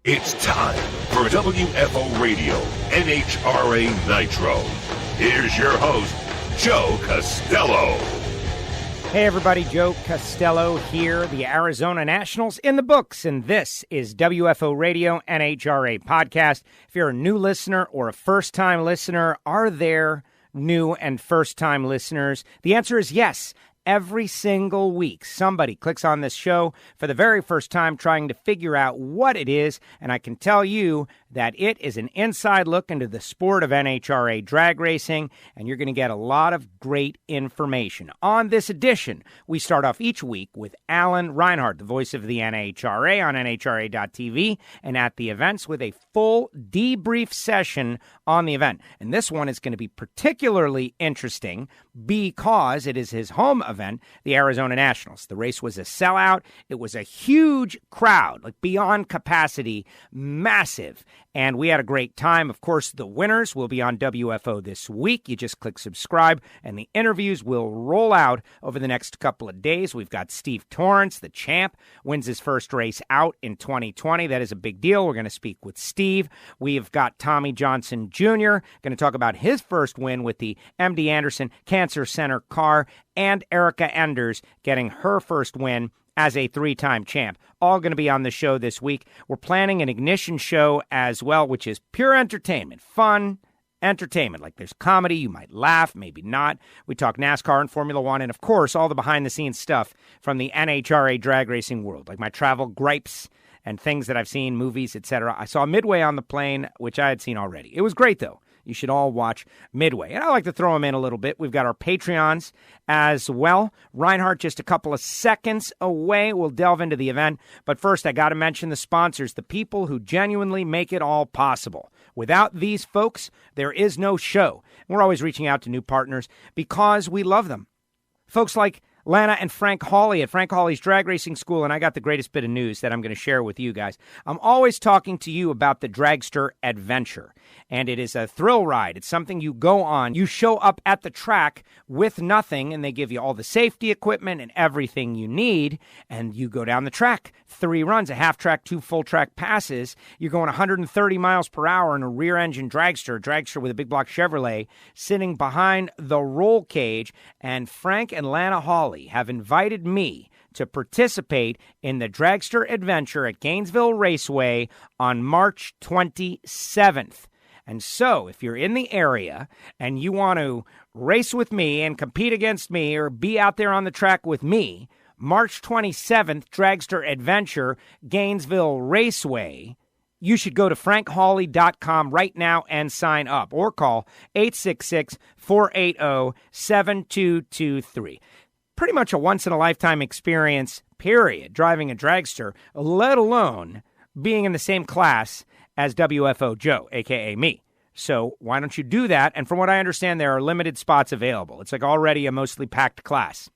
It's time for WFO Radio NHRA Nitro. Here's your host, Joe Castello. Hey everybody, Joe Castello here, the Arizona Nationals in the books, and this is WFO Radio NHRA Podcast. If you're a new listener or a first-time listener, are there new and first-time listeners? The answer is yes. Every single week, somebody clicks on this show for the very first time trying to figure out what it is, and I can tell you that it is an inside look into the sport of NHRA drag racing, and you're going to get a lot of great information. On this edition, we start off each week with Alan Reinhart, the voice of the NHRA on NHRA.tv, and at the events with a full debrief session on the event. And this one is going to be particularly interesting because it is his home event, the Arizona Nationals. The race was a sellout. It was a huge crowd, like beyond capacity, massive. And we had a great time. Of course, the winners will be on WFO this week. You just click subscribe, and the interviews will roll out over the next couple of days. We've got Steve Torrance, the champ, wins his first race out in 2020. That is a big deal. We're going to speak with Steve. We've got Tommy Johnson Jr., going to talk about his first win with the MD Anderson Cancer Center car, and Erica Enders getting her first win as a three-time champ. All going to be on the show this week. We're planning an ignition show as well, which is pure entertainment, fun entertainment. Like there's comedy, you might laugh, maybe not. We talk NASCAR and Formula One, and of course, all the behind-the-scenes stuff from the NHRA drag racing world, like my travel gripes and things that I've seen, movies, etc. I saw Midway on the plane, which I had seen already. It was great, though. You should all watch Midway. And I like to throw them in a little bit. We've got our Patreons as well. Reinhart just a couple of seconds away. We'll delve into the event. But first, I got to mention the sponsors, the people who genuinely make it all possible. Without these folks, there is no show. We're always reaching out to new partners because we love them. Folks like Lana and Frank Hawley at Frank Hawley's Drag Racing School, and I got the greatest bit of news that I'm going to share with you guys. I'm always talking to you about the Dragster Adventure, and it is a thrill ride. It's something you go on. You show up at the track with nothing, and they give you all the safety equipment and everything you need, and you go down the track. 3 runs, a half track, 2 full track passes. You're going 130 miles per hour in a rear-engine dragster with a big block Chevrolet, sitting behind the roll cage, and Frank and Lana Hawley have invited me to participate in the Dragster Adventure at Gainesville Raceway on March 27th. And so, if you're in the area and you want to race with me and compete against me or be out there on the track with me, March 27th, Dragster Adventure, Gainesville Raceway, you should go to frankhawley.com right now and sign up or call 866-480-7223. Pretty much a once-in-a-lifetime experience, period, driving a dragster, let alone being in the same class as WFO Joe, a.k.a. me. So why don't you do that? And from what I understand, there are limited spots available. It's like already a mostly packed class.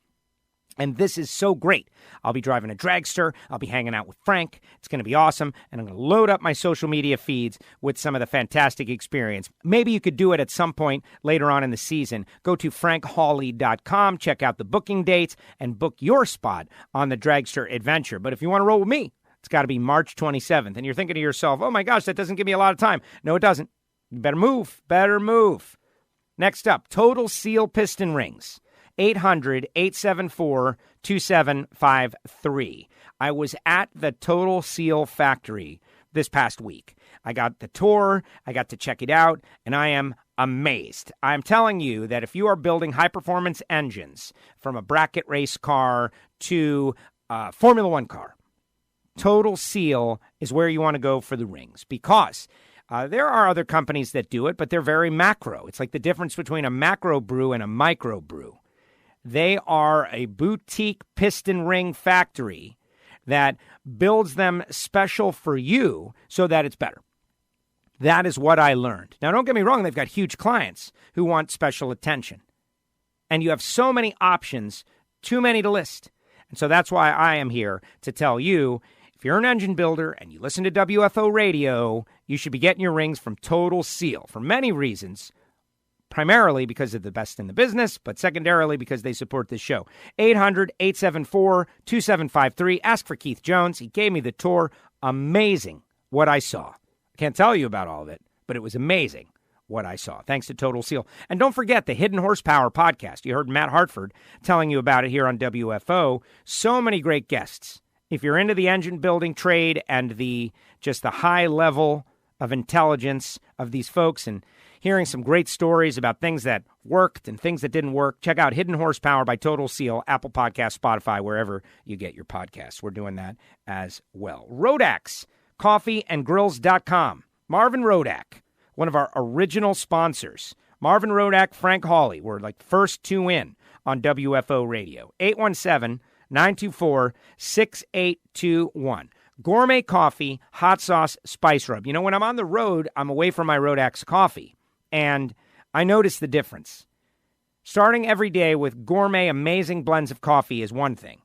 And this is so great. I'll be driving a dragster. I'll be hanging out with Frank. It's going to be awesome. And I'm going to load up my social media feeds with some of the fantastic experience. Maybe you could do it at some point later on in the season. Go to frankhawley.com, check out the booking dates, and book your spot on the Dragster Adventure. But if you want to roll with me, it's got to be March 27th. And you're thinking to yourself, oh my gosh, that doesn't give me a lot of time. No, it doesn't. You better move. Next up, Total Seal Piston Rings. 800-874-2753. I was at the Total Seal factory this past week. I got the tour, I got to check it out, and I am amazed. I'm telling you that if you are building high-performance engines from a bracket race car to a Formula One car, Total Seal is where you want to go for the rings because there are other companies that do it, but they're very macro. It's like the difference between a macro brew and a micro brew. They are a boutique piston ring factory that builds them special for you so that it's better. That is what I learned. Now, don't get me wrong. They've got huge clients who want special attention. And you have so many options, too many to list. And so that's why I am here to tell you, if you're an engine builder and you listen to WFO radio, you should be getting your rings from Total Seal for many reasons. Primarily because they're the best in the business, but secondarily because they support this show. 800-874-2753. Ask for Keith Jones. He gave me the tour. Amazing. what I saw. I can't tell you about all of it, but it was amazing what I saw. Thanks to Total Seal. And don't forget the Hidden Horsepower podcast. You heard Matt Hartford telling you about it here on WFO. So many great guests. If you're into the engine building trade and the high level of intelligence of these folks and hearing some great stories about things that worked and things that didn't work, check out Hidden Horsepower by Total Seal, Apple Podcasts, Spotify, wherever you get your podcasts. We're doing that as well. Rodax, coffeeandgrills.com. Marvin Rodak, one of our original sponsors. Marvin Rodak, Frank Hawley were like first two in on WFO radio. 817-924-6821. Gourmet coffee, hot sauce, spice rub. You know, when I'm on the road, I'm away from my Rodax coffee, and I notice the difference. Starting every day with gourmet, amazing blends of coffee is one thing.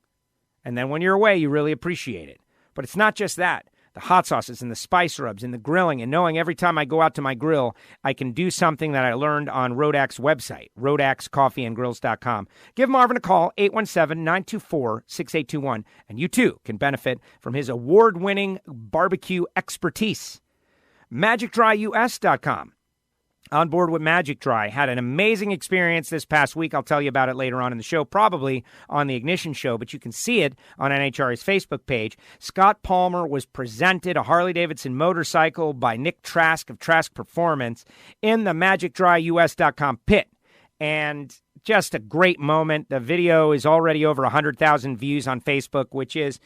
And then when you're away, you really appreciate it. But it's not just that. The hot sauces and the spice rubs and the grilling, and knowing every time I go out to my grill, I can do something that I learned on Rodak's website, rodaxcoffeeandgrills.com. Give Marvin a call, 817-924-6821, and you too can benefit from his award-winning barbecue expertise. MagicDryUS.com. On board with Magic Dry. Had an amazing experience this past week. I'll tell you about it later on in the show, probably on the Ignition Show, but you can see it on NHRA's Facebook page. Scott Palmer was presented a Harley-Davidson motorcycle by Nick Trask of Trask Performance in the MagicDryUS.com pit. And just a great moment. The video is already over 100,000 views on Facebook, which is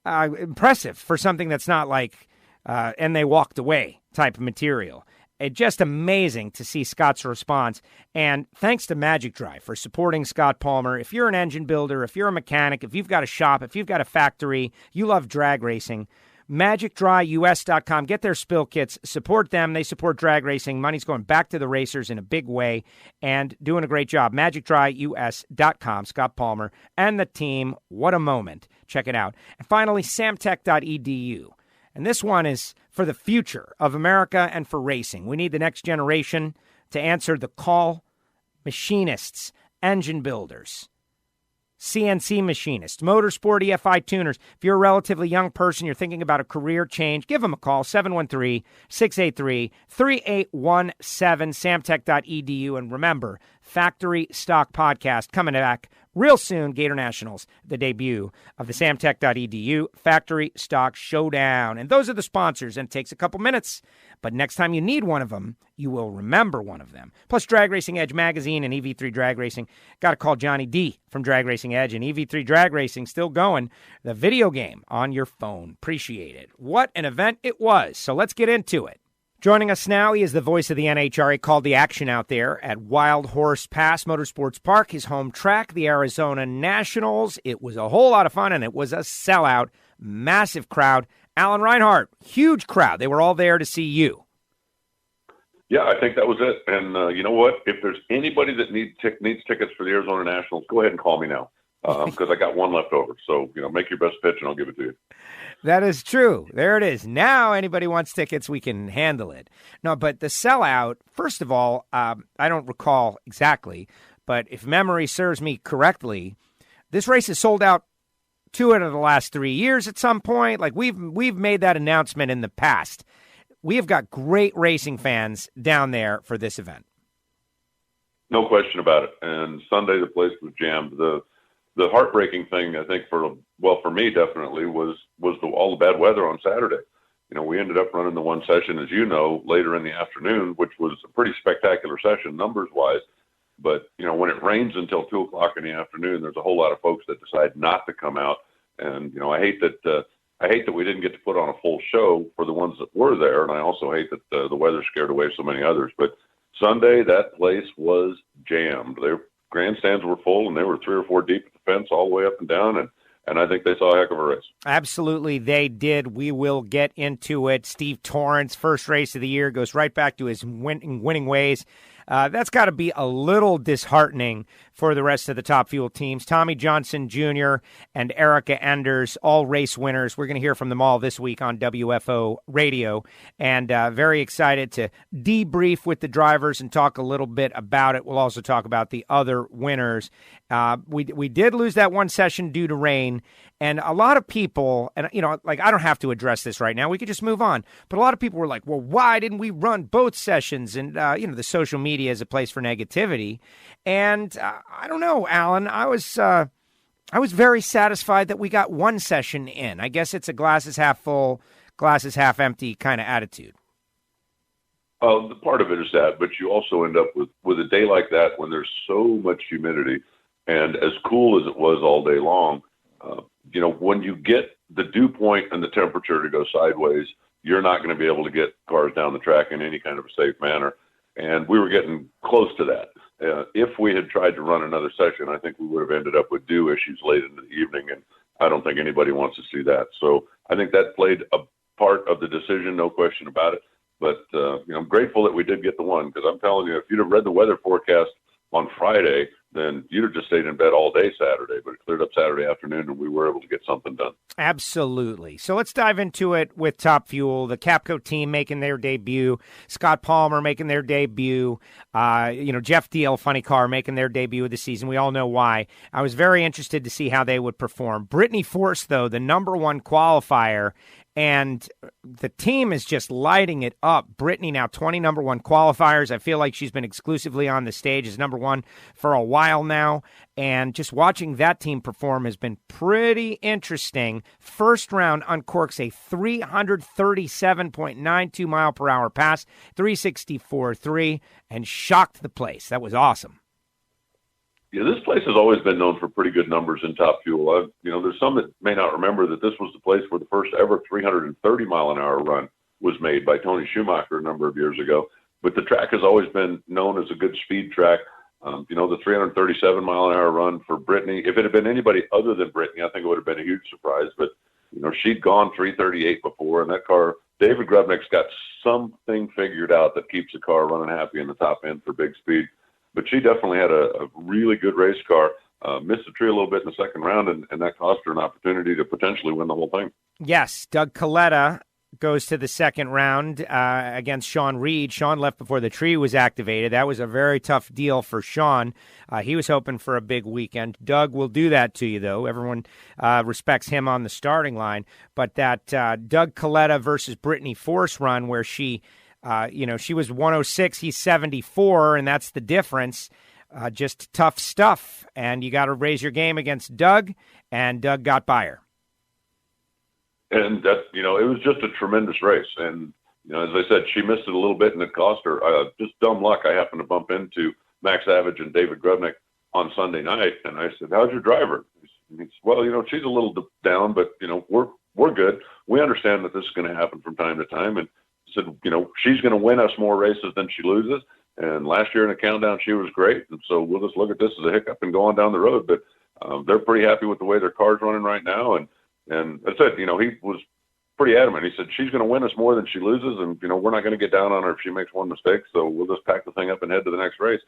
impressive for something that's not like and they walked away type of material. It's just amazing to see Scott's response. And thanks to Magic Dry for supporting Scott Palmer. If you're an engine builder, if you're a mechanic, if you've got a shop, if you've got a factory, you love drag racing, MagicDryUS.com. Get their spill kits. Support them. They support drag racing. Money's going back to the racers in a big way and doing a great job. MagicDryUS.com. Scott Palmer and the team. What a moment. Check it out. And finally, samtech.edu. And this one is for the future of America and for racing. We need the next generation to answer the call. Machinists, engine builders, CNC machinists, motorsport EFI tuners. If you're a relatively young person, you're thinking about a career change, give them a call, 713-683-3817, samtech.edu. And remember, Factory Stock Podcast coming back real soon. Gator Nationals, the debut of the samtech.edu Factory Stock Showdown. And those are the sponsors, and it takes a couple minutes, but next time you need one of them, you will remember one of them. Plus Drag Racing Edge magazine and EV3 Drag Racing. Got to call Johnny D from Drag Racing Edge, and EV3 Drag Racing still going. The video game on your phone. Appreciate it. What an event it was. So let's get into it. Joining us now, he is the voice of the NHRA, called the action out there at Wild Horse Pass Motorsports Park, his home track, the Arizona Nationals. It was a whole lot of fun, and it was a sellout, massive crowd. Alan Reinhart, huge crowd. They were all there to see you. Yeah, I think that was it. And you know what? If there's anybody that needs tickets for the Arizona Nationals, go ahead and call me now because I got one left over. So, make your best pitch, and I'll give it to you. That is true. There it is. Now anybody wants tickets, we can handle it. No, but the sellout, first of all, I don't recall exactly, but if memory serves me correctly, this race has sold out 2 out of the last 3 years at some point. Like we've made that announcement in the past. We have got great racing fans down there for this event. No question about it. And Sunday, the place was jammed. The heartbreaking thing, I think, for me definitely, was all the bad weather on Saturday. We ended up running the one session, as you know, later in the afternoon, which was a pretty spectacular session numbers-wise. But, when it rains until 2 o'clock in the afternoon, there's a whole lot of folks that decide not to come out. And, I hate that we didn't get to put on a full show for the ones that were there, and I also hate that the weather scared away so many others. But Sunday, that place was jammed. Their grandstands were full, and they were 3 or 4 deep at the fence all the way up and down, and I think they saw a heck of a race. Absolutely, they did. We will get into it. Steve Torrence, first race of the year, goes right back to his winning ways. That's got to be a little disheartening for the rest of the Top Fuel teams. Tommy Johnson Jr. and Erica Enders, all race winners. We're going to hear from them all this week on WFO Radio, and very excited to debrief with the drivers and talk a little bit about it. We'll also talk about the other winners. We did lose that one session due to rain, And a lot of people, and like I don't have to address this right now. We could just move on. But a lot of people were like, well, why didn't we run both sessions? And, the social media is a place for negativity. And I don't know, Alan, I was very satisfied that we got one session in. I guess it's a glass is half full, glass is half empty kind of attitude. The part of it is that, but you also end up with a day like that when there's so much humidity, and as cool as it was all day long, when you get the dew point and the temperature to go sideways, you're not going to be able to get cars down the track in any kind of a safe manner. And we were getting close to that. If we had tried to run another session, I think we would have ended up with dew issues late into the evening, and I don't think anybody wants to see that. So I think that played a part of the decision, no question about it. But, I'm grateful that we did get the one, because I'm telling you, if you'd have read the weather forecast on Friday, then you'd have just stayed in bed all day Saturday, but it cleared up Saturday afternoon and we were able to get something done. Absolutely. So let's dive into it with Top Fuel, the Capco team making their debut, Scott Palmer making their debut, Jeff Deal, Funny Car, making their debut of the season. We all know why. I was very interested to see how they would perform. Brittany Force, though, the number one qualifier, and the team is just lighting it up. Brittany now 20 number one qualifiers. I feel like she's been exclusively on the stage as number one for a while now. And just watching that team perform has been pretty interesting. First round uncorks a 337.92 mile per hour pass, 364.3, and shocked the place. That was awesome. Yeah, this place has always been known for pretty good numbers in Top Fuel. There's some that may not remember that this was the place where the first ever 330-mile-an-hour run was made by Tony Schumacher a number of years ago. But the track has always been known as a good speed track. The 337-mile-an-hour run for Brittany, if it had been anybody other than Brittany, I think it would have been a huge surprise. But, she'd gone 338 before, and that car, David Grubnick's got something figured out that keeps the car running happy in the top end for big speed. But she definitely had a really good race car, missed the tree a little bit in the second round, and that cost her an opportunity to potentially win the whole thing. Yes, Doug Coletta goes to the second round against Sean Reed. Sean left before the tree was activated. That was a very tough deal for Sean. He was hoping for a big weekend. Doug will do that to you, though. Everyone respects him on the starting line. But that Doug Coletta versus Brittany Force run where she was 106, he's 74, and that's the difference. Just tough stuff, and you got to raise your game against Doug, and Doug got by her. And that, it was just a tremendous race. And, as I said, she missed it a little bit, and it cost her. Just dumb luck. I happened to bump into Max Savage and David Grubnick on Sunday night, and I said, "How's your driver?" He said, "Well, she's a little down, but, we're good. We understand that this is going to happen from time to time." And said, she's going to win us more races than she loses. And last year in the countdown, she was great. And so we'll just look at this as a hiccup and go on down the road. But they're pretty happy with the way their car's running right now. And that's it. He was pretty adamant. He said, she's going to win us more than she loses. And, we're not going to get down on her if she makes one mistake. So we'll just pack the thing up and head to the next race.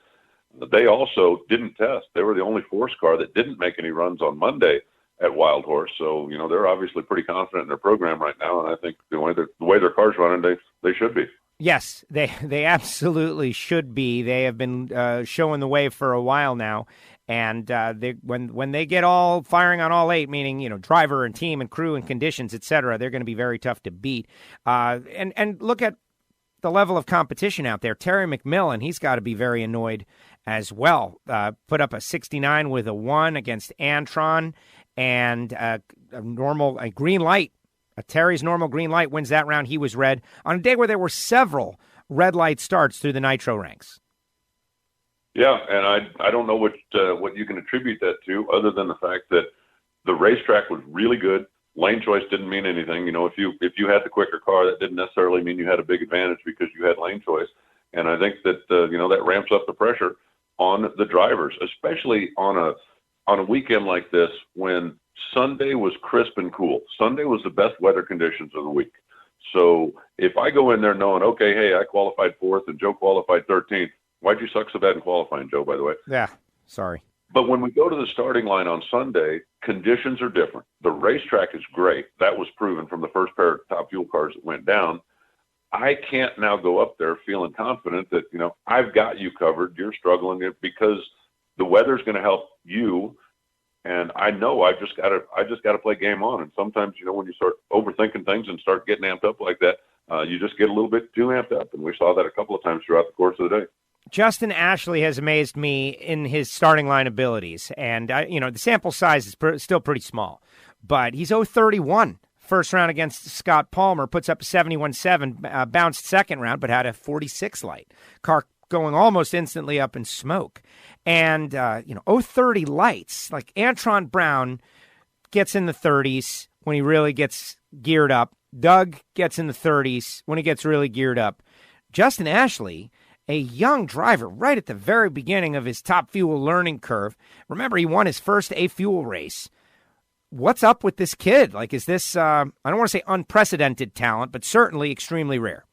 They also didn't test. They were the only Force car that didn't make any runs on Monday at Wild Horse. So, they're obviously pretty confident in their program right now. And I think the way their car's running, they should be. Yes, they absolutely should be. They have been showing the way for a while now. And when they get all firing on all eight, meaning, driver and team and crew and conditions, et cetera, they're going to be very tough to beat. And look at the level of competition out there. Terry McMillan, he's got to be very annoyed as well. Put up a 69 with a 1 against Antron. And a green light, Terry's normal green light wins that round. He was red on a day where there were several red light starts through the Nitro ranks. Yeah, and I don't know what you can attribute that to, other than the fact that the racetrack was really good. Lane choice didn't mean anything. If you had the quicker car, that didn't necessarily mean you had a big advantage because you had lane choice. And I think that that ramps up the pressure on the drivers, especially on a weekend like this when Sunday was crisp and cool. Sunday was the best weather conditions of the week. So if I go in there knowing, okay, hey, I qualified 4th and Joe qualified 13th, why'd you suck so bad in qualifying, Joe, by the way? Yeah, sorry. But when we go to the starting line on Sunday, conditions are different. The racetrack is great. That was proven from the first pair of Top Fuel cars that went down. I can't now go up there feeling confident that, I've got you covered. You're struggling because the weather's going to help you And I know I just got to play game on. And sometimes, when you start overthinking things and start getting amped up like that, you just get a little bit too amped up. And we saw that a couple of times throughout the course of the day. Justin Ashley has amazed me in his starting line abilities. And, the sample size is still pretty small. But he's 0-31 first round against Scott Palmer, puts up a 71.7, bounced second round, but had a 46 light. Car going almost instantly up in smoke. And, 0-30 lights, like Antron Brown gets in the 30s when he really gets geared up. Doug gets in the 30s when he gets really geared up. Justin Ashley, a young driver right at the very beginning of his Top Fuel learning curve. Remember, he won his first A-Fuel race. What's up with this kid? Like, is this, I don't want to say unprecedented talent, but certainly extremely rare?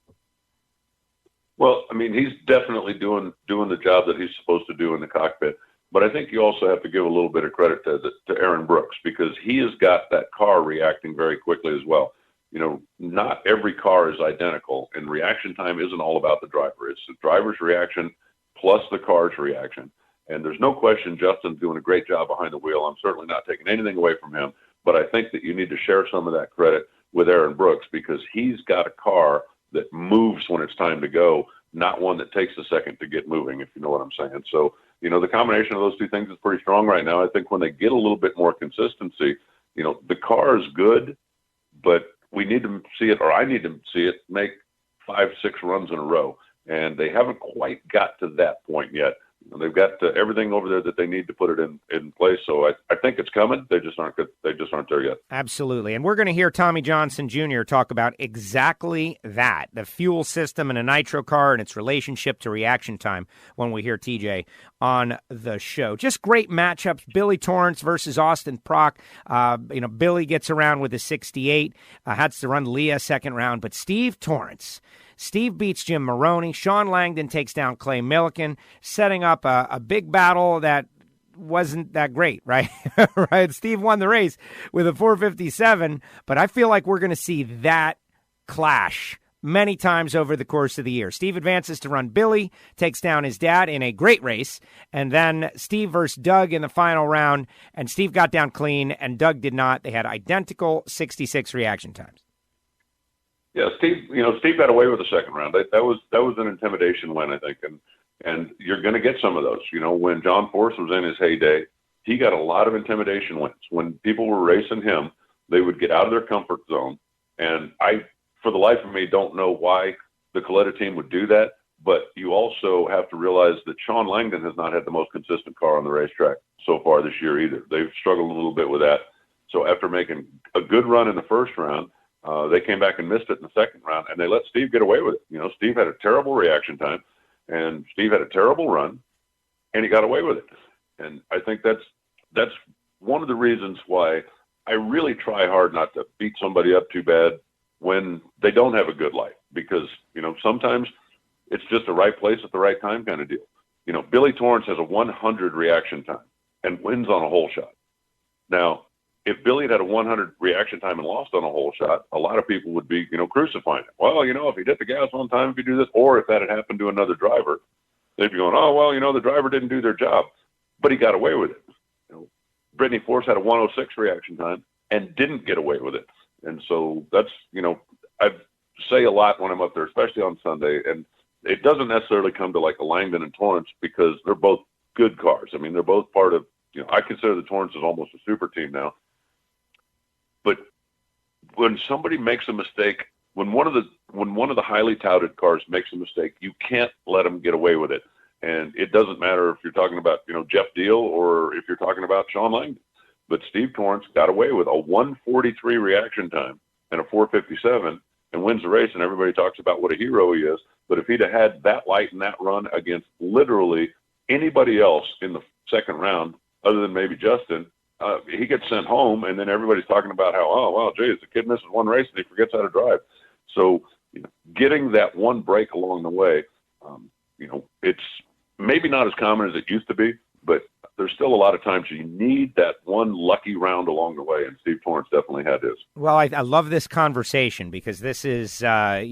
Well, I mean, he's definitely doing the job that he's supposed to do in the cockpit. But I think you also have to give a little bit of credit to Aaron Brooks, because he has got that car reacting very quickly as well. Not every car is identical, and reaction time isn't all about the driver. It's the driver's reaction plus the car's reaction. And there's no question Justin's doing a great job behind the wheel. I'm certainly not taking anything away from him, but I think that you need to share some of that credit with Aaron Brooks, because he's got a car that moves when it's time to go, not one that takes a second to get moving, if you know what I'm saying. So, the combination of those two things is pretty strong right now. I think when they get a little bit more consistency, the car is good, but we need to see it, or I need to see it make 5-6 runs in a row. And they haven't quite got to that point yet. They've got everything over there that they need to put it in place. So I think it's coming. They just aren't good. They just aren't there yet. Absolutely. And we're going to hear Tommy Johnson Jr. talk about exactly that, the fuel system in a nitro car and its relationship to reaction time, when we hear TJ on the show. Just great matchups. Billy Torrance versus Austin Prock. Billy gets around with a 68. Had to run Leah second round. But Steve Torrance, Steve beats Jim Maroney. Sean Langdon takes down Clay Milliken, setting up a big battle that wasn't that great, right? Right. Steve won the race with a 457, but I feel like we're going to see that clash many times over the course of the year. Steve advances to run Billy, takes down his dad in a great race, and then Steve versus Doug in the final round, and Steve got down clean, and Doug did not. They had identical 66 reaction times. Yeah, Steve got away with the second round. That was an intimidation win, I think, and you're going to get some of those. When John Force was in his heyday, he got a lot of intimidation wins. When people were racing him, they would get out of their comfort zone, and I, for the life of me, don't know why the Coletta team would do that. But you also have to realize that Sean Langdon has not had the most consistent car on the racetrack so far this year either. They've struggled a little bit with that. So after making a good run in the first round, they came back and missed it in the second round, and they let Steve get away with it. Steve had a terrible reaction time, and Steve had a terrible run, and he got away with it. And I think that's one of the reasons why I really try hard not to beat somebody up too bad when they don't have a good life, because, sometimes it's just the right place at the right time kind of deal. Billy Torrance has a 100 reaction time and wins on a hole shot. Now, if Billy had a 100 reaction time and lost on a hole shot, a lot of people would be, crucifying him. Well, if he hit the gas on time, if he do this, or if that had happened to another driver, they'd be going, oh, well, the driver didn't do their job, but he got away with it. Brittany Force had a 106 reaction time and didn't get away with it. And so that's, I say a lot when I'm up there, especially on Sunday, and it doesn't necessarily come to like a Langdon and Torrance, because they're both good cars. I mean, they're both part of, I consider the Torrance as almost a super team now. But when somebody makes a mistake, when one of the highly touted cars makes a mistake, you can't let them get away with it. And it doesn't matter if you're talking about, Jeff Deal or if you're talking about Sean Langdon. But Steve Torrance got away with a 143 reaction time and a 457 and wins the race, and everybody talks about what a hero he is. But if he'd have had that light and that run against literally anybody else in the second round, other than maybe Justin, he gets sent home, and then everybody's talking about how, oh, well, geez, the kid misses one race and he forgets how to drive. So getting that one break along the way, it's maybe not as common as it used to be, but there's still a lot of times you need that one lucky round along the way, and Steve Torrance definitely had his. Well, I love this conversation because this is, the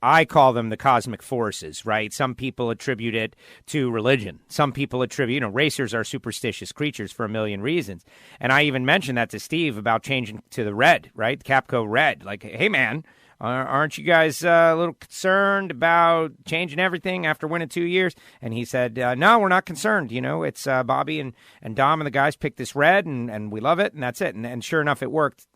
I call them the cosmic forces, right? Some people attribute it to religion. Some people attribute, racers are superstitious creatures for a million reasons. And I even mentioned that to Steve about changing to the red, right? Capco red. Like, hey, man, aren't you guys a little concerned about changing everything after winning 2 years? And he said, no, we're not concerned. It's Bobby and Dom and the guys picked this red, and we love it, and that's it. And sure enough, it worked.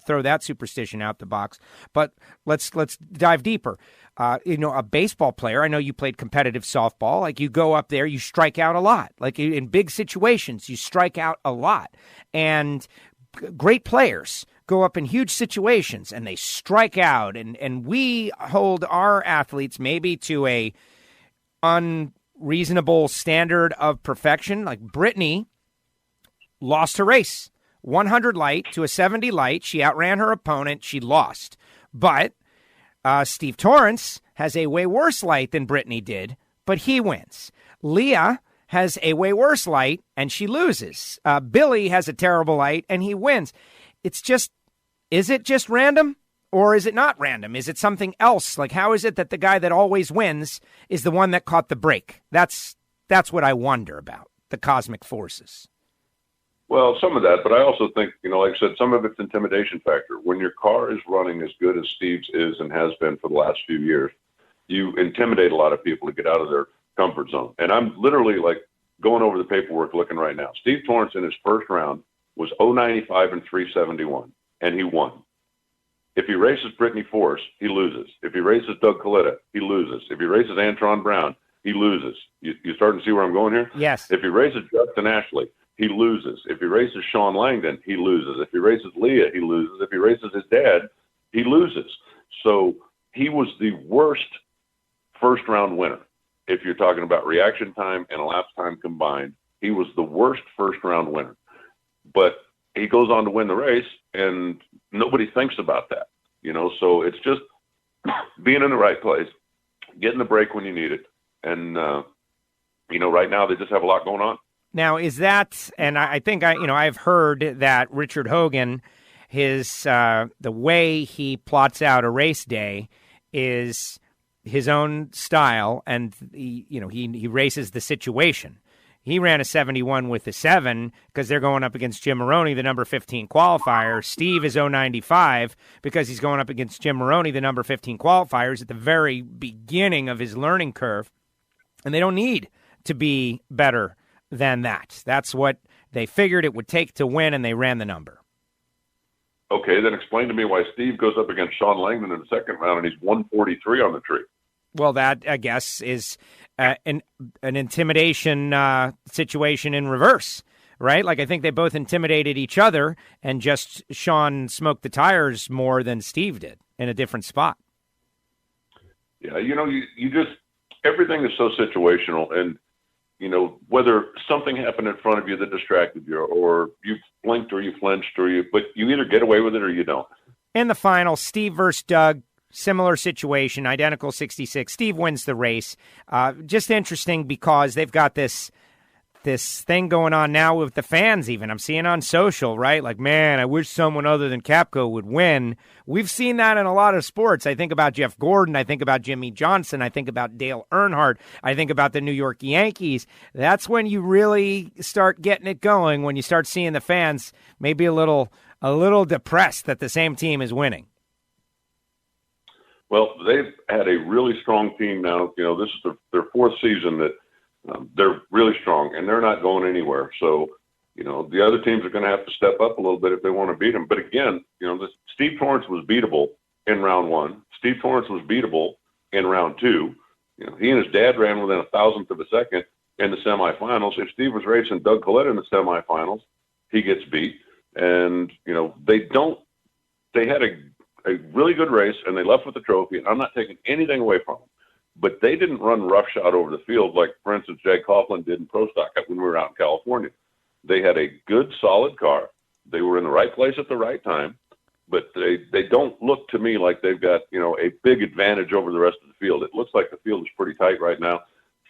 Throw that superstition out the box. But let's dive deeper. A baseball player, I know you played competitive softball. Like, you go up there, you strike out a lot. Like, in big situations, you strike out a lot. And great players go up in huge situations and they strike out, and we hold our athletes maybe to a unreasonable standard of perfection. Like, Brittany lost her race 100 light to a 70 light. She outran her opponent. She lost. But Steve Torrance has a way worse light than Brittany did, but he wins. Leah has a way worse light and she loses. Billy has a terrible light and he wins. It's just, is it just random or is it not random? Is it something else? Like, how is it that the guy that always wins is the one that caught the break? That's what I wonder about, the cosmic forces. Well, some of that, but I also think, like I said, some of it's intimidation factor. When your car is running as good as Steve's is and has been for the last few years, you intimidate a lot of people to get out of their comfort zone. And I'm literally like going over the paperwork looking right now. Steve Torrance in his first round was 095 and 371, and he won. If he races Brittany Force, he loses. If he races Doug Coletta, he loses. If he races Antron Brown, he loses. You starting to see where I'm going here? Yes. If he races Justin Ashley, he loses. If he races Sean Langdon, he loses. If he races Leah, he loses. If he races his dad, he loses. So he was the worst first-round winner. If you're talking about reaction time and elapsed time combined, he was the worst first-round winner. But he goes on to win the race, and nobody thinks about that, So it's just being in the right place, getting the break when you need it, and right now they just have a lot going on. Now, is that, and I think I've heard that Richard Hogan, the way he plots out a race day is his own style, and he races the situation. He ran a 71 with a 7 because they're going up against Jim Maroney, the number 15 qualifier. Steve is 095 because he's going up against Jim Maroney, the number 15 qualifiers at the very beginning of his learning curve. And they don't need to be better than that. That's what they figured it would take to win, and they ran the number. Okay, then explain to me why Steve goes up against Sean Langdon in the second round and he's 143 on the tree. Well, that, I guess, is an intimidation situation in reverse, right? Like, I think they both intimidated each other, and just Sean smoked the tires more than Steve did in a different spot. Yeah, you just, everything is so situational, and, whether something happened in front of you that distracted you, or you blinked or you flinched, but you either get away with it or you don't. In the final, Steve versus Doug. Similar situation, identical 66. Steve wins the race. Just interesting because they've got this thing going on now with the fans even. I'm seeing on social, right? Like, man, I wish someone other than Capco would win. We've seen that in a lot of sports. I think about Jeff Gordon. I think about Jimmy Johnson. I think about Dale Earnhardt. I think about the New York Yankees. That's when you really start getting it going, when you start seeing the fans maybe a little depressed that the same team is winning. Well, they've had a really strong team now. This is their fourth season that they're really strong, and they're not going anywhere. So, the other teams are going to have to step up a little bit if they want to beat them. But again, Steve Torrance was beatable in round one. Steve Torrance was beatable in round two. He and his dad ran within a thousandth of a second in the semifinals. If Steve was racing Doug Coletta in the semifinals, he gets beat. And, they had a really good race, and they left with the trophy. I'm not taking anything away from them, but they didn't run roughshod over the field like, for instance, Jake Coughlin did in Pro Stock when we were out in California. They had a good, solid car. They were in the right place at the right time, but they don't look to me like they've got, a big advantage over the rest of the field. It looks like the field is pretty tight right now.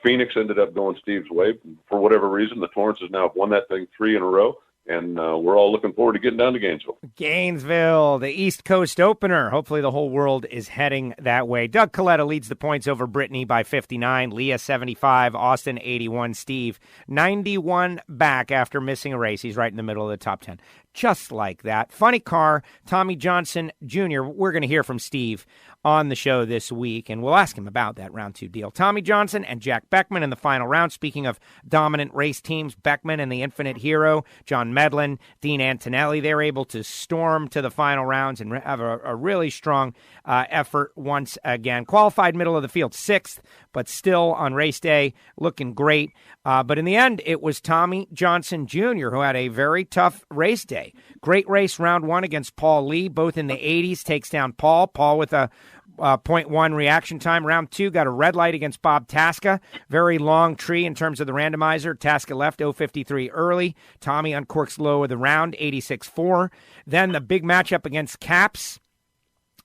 Phoenix ended up going Steve's way. For whatever reason, the Torrances now have won that thing 3 in a row, and we're all looking forward to getting down to Gainesville. Gainesville, the East Coast opener. Hopefully the whole world is heading that way. Doug Coletta leads the points over Brittany by 59, Leah 75, Austin 81, Steve 91 back after missing a race. He's right in the middle of the top 10. Just like that. Funny car, Tommy Johnson Jr. We're going to hear from Steve on the show this week, and we'll ask him about that round 2 deal. Tommy Johnson and Jack Beckman in the final round. Speaking of dominant race teams, Beckman and the Infinite Hero, John Medlin, Dean Antonelli, they're able to storm to the final rounds and have a really strong effort once again. Qualified middle of the field, 6th, but still on race day looking great. But in the end, it was Tommy Johnson Jr. who had a very tough race day. Great race round 1 against Paul Lee, both in the 80s, takes down Paul. Paul with a 0.1 reaction time. Round 2 got a red light against Bob Tasca. Very long tree in terms of the randomizer. Tasca left 0.53 early. Tommy uncorks low of the round, 86.4. Then the big matchup against Caps.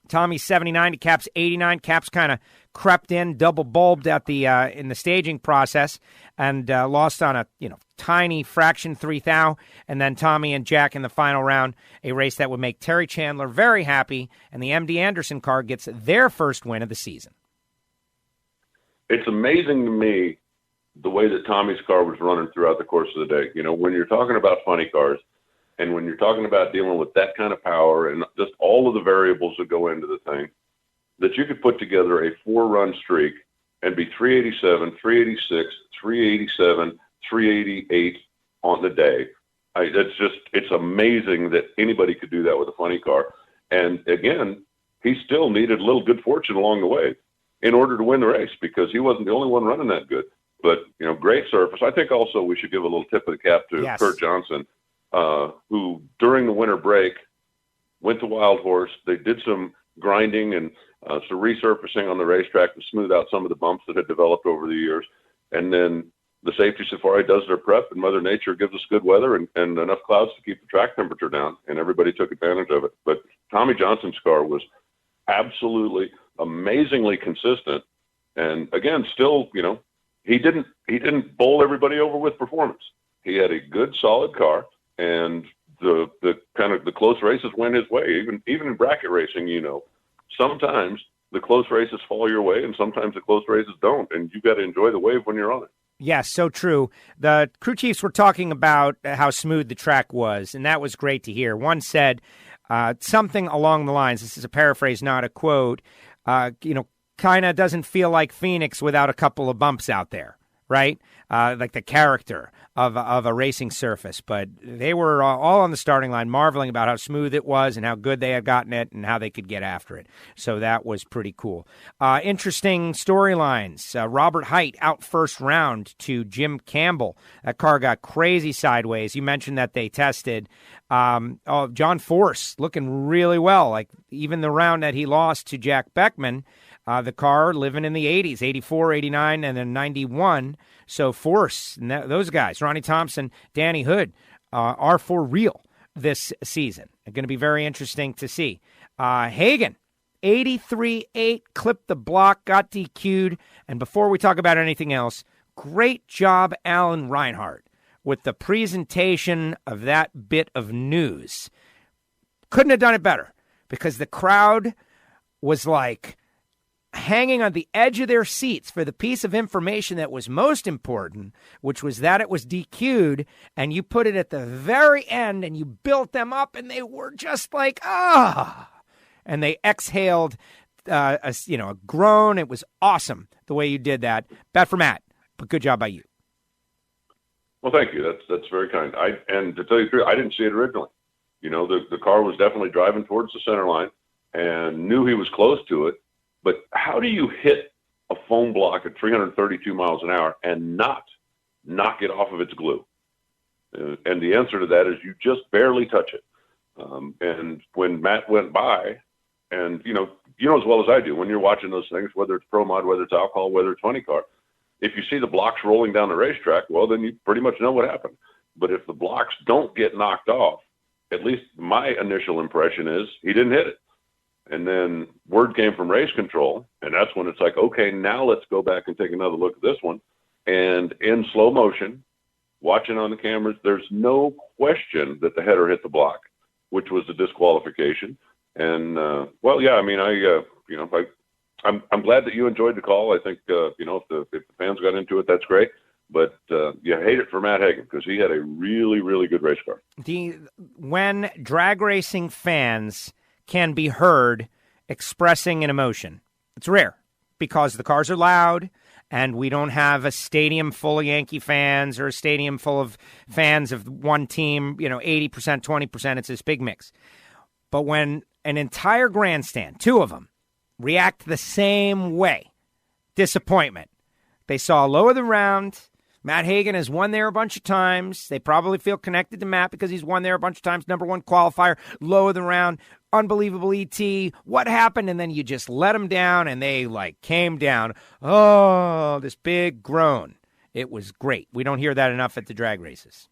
Tommy 79 to Caps 89. Caps kind of crept in, double bulbed at the in the staging process, and lost on a tiny fraction 3 thou. And then Tommy and Jack in the final round, a race that would make Terry Chandler very happy, and the MD Anderson car gets their first win of the season. It's amazing to me the way that Tommy's car was running throughout the course of the day. When you're talking about funny cars, and when you're talking about dealing with that kind of power and just all of the variables that go into the thing, that you could put together a 4-run streak and be 387, 386, 387, 388 on the day. It's amazing that anybody could do that with a funny car. And again, he still needed a little good fortune along the way in order to win the race, because he wasn't the only one running that good. But, great surface. I think also we should give a little tip of the cap to Kurt Johnson, who during the winter break went to Wild Horse. They did some grinding and some resurfacing on the racetrack to smooth out some of the bumps that had developed over the years. And then the Safety Safari does their prep, and Mother Nature gives us good weather and enough clouds to keep the track temperature down, and everybody took advantage of it. But Tommy Johnson's car was absolutely amazingly consistent. And again, still, he didn't bowl everybody over with performance. He had a good, solid car, and the kind of the close races went his way. Even in bracket racing, sometimes the close races fall your way, and sometimes the close races don't, and you got to enjoy the wave when you're on it. Yes, so true. The crew chiefs were talking about how smooth the track was, and that was great to hear. One said something along the lines, this is a paraphrase, not a quote, kind of doesn't feel like Phoenix without a couple of bumps out there, right? Like the character of a racing surface. But they were all on the starting line marveling about how smooth it was and how good they had gotten it and how they could get after it. So that was pretty cool. Interesting storylines. Robert Height out first round to Jim Campbell. That car got crazy sideways. You mentioned that they tested. John Force looking really well. Like even the round that he lost to Jack Beckman, the car living in the 80s, 84, 89, and then 91. So Force, and those guys, Ronnie Thompson, Danny Hood, are for real this season. Going to be very interesting to see. Hagen, 83.8, clipped the block, got DQ'd. And before we talk about anything else, great job, Alan Reinhart, with the presentation of that bit of news. Couldn't have done it better, because the crowd was like hanging on the edge of their seats for the piece of information that was most important, which was that it was DQ'd, and you put it at the very end, and you built them up, and they were just like, and they exhaled a groan. It was awesome the way you did that. Bet for Matt, but good job by you. Well, thank you. That's very kind. And to tell you the truth, I didn't see it originally. The car was definitely driving towards the center line and knew he was close to it. But how do you hit a foam block at 332 miles an hour and not knock it off of its glue? And the answer to that is you just barely touch it. And when Matt went by, and you know as well as I do, when you're watching those things, whether it's pro mod, whether it's alcohol, whether it's funny car, if you see the blocks rolling down the racetrack, well, then you pretty much know what happened. But if the blocks don't get knocked off, at least my initial impression is he didn't hit it. And then word came from race control, and that's when it's like, okay, now let's go back and take another look at this one. and in slow motion, watching on the cameras, there's no question that the header hit the block, which was a disqualification. And I'm glad that you enjoyed the call. I think if the fans got into it, that's great. But you hate it for Matt Hagan because he had a really, really good race car. When drag racing fans can be heard expressing an emotion, it's rare because the cars are loud and we don't have a stadium full of Yankee fans or a stadium full of fans of one team, 80%, 20%. It's this big mix. But when an entire grandstand, two of them, react the same way, disappointment. They saw low of the round. Matt Hagan has won there a bunch of times. They probably feel connected to Matt because he's won there a bunch of times. Number one qualifier, low of the round, unbelievable ET. What happened? And then you just let them down, and they came down. Oh, this big groan. It was great. We don't hear that enough at the drag races.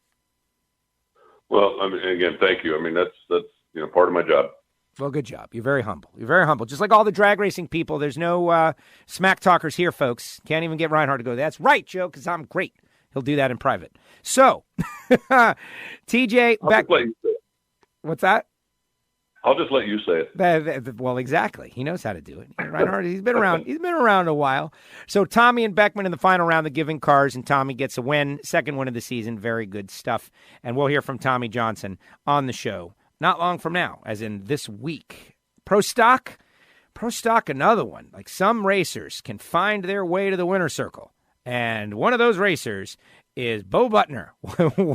Well, again, thank you. That's part of my job. Well, good job. You're very humble. You're very humble. Just like all the drag racing people, there's no smack talkers here, folks. Can't even get Reinhart to go, that's right, Joe, because I'm great. He'll do that in private. So, TJ, back. What's that? I'll just let you say it. Well, exactly. He knows how to do it. Reinhart, he's been around. He's been around a while. So Tommy and Beckman in the final round, the giving cars, and Tommy gets a win, second win of the season. Very good stuff. And we'll hear from Tommy Johnson on the show not long from now, as in this week. Pro Stock, another one. Some racers can find their way to the winner's circle. And one of those racers is Bo Butner.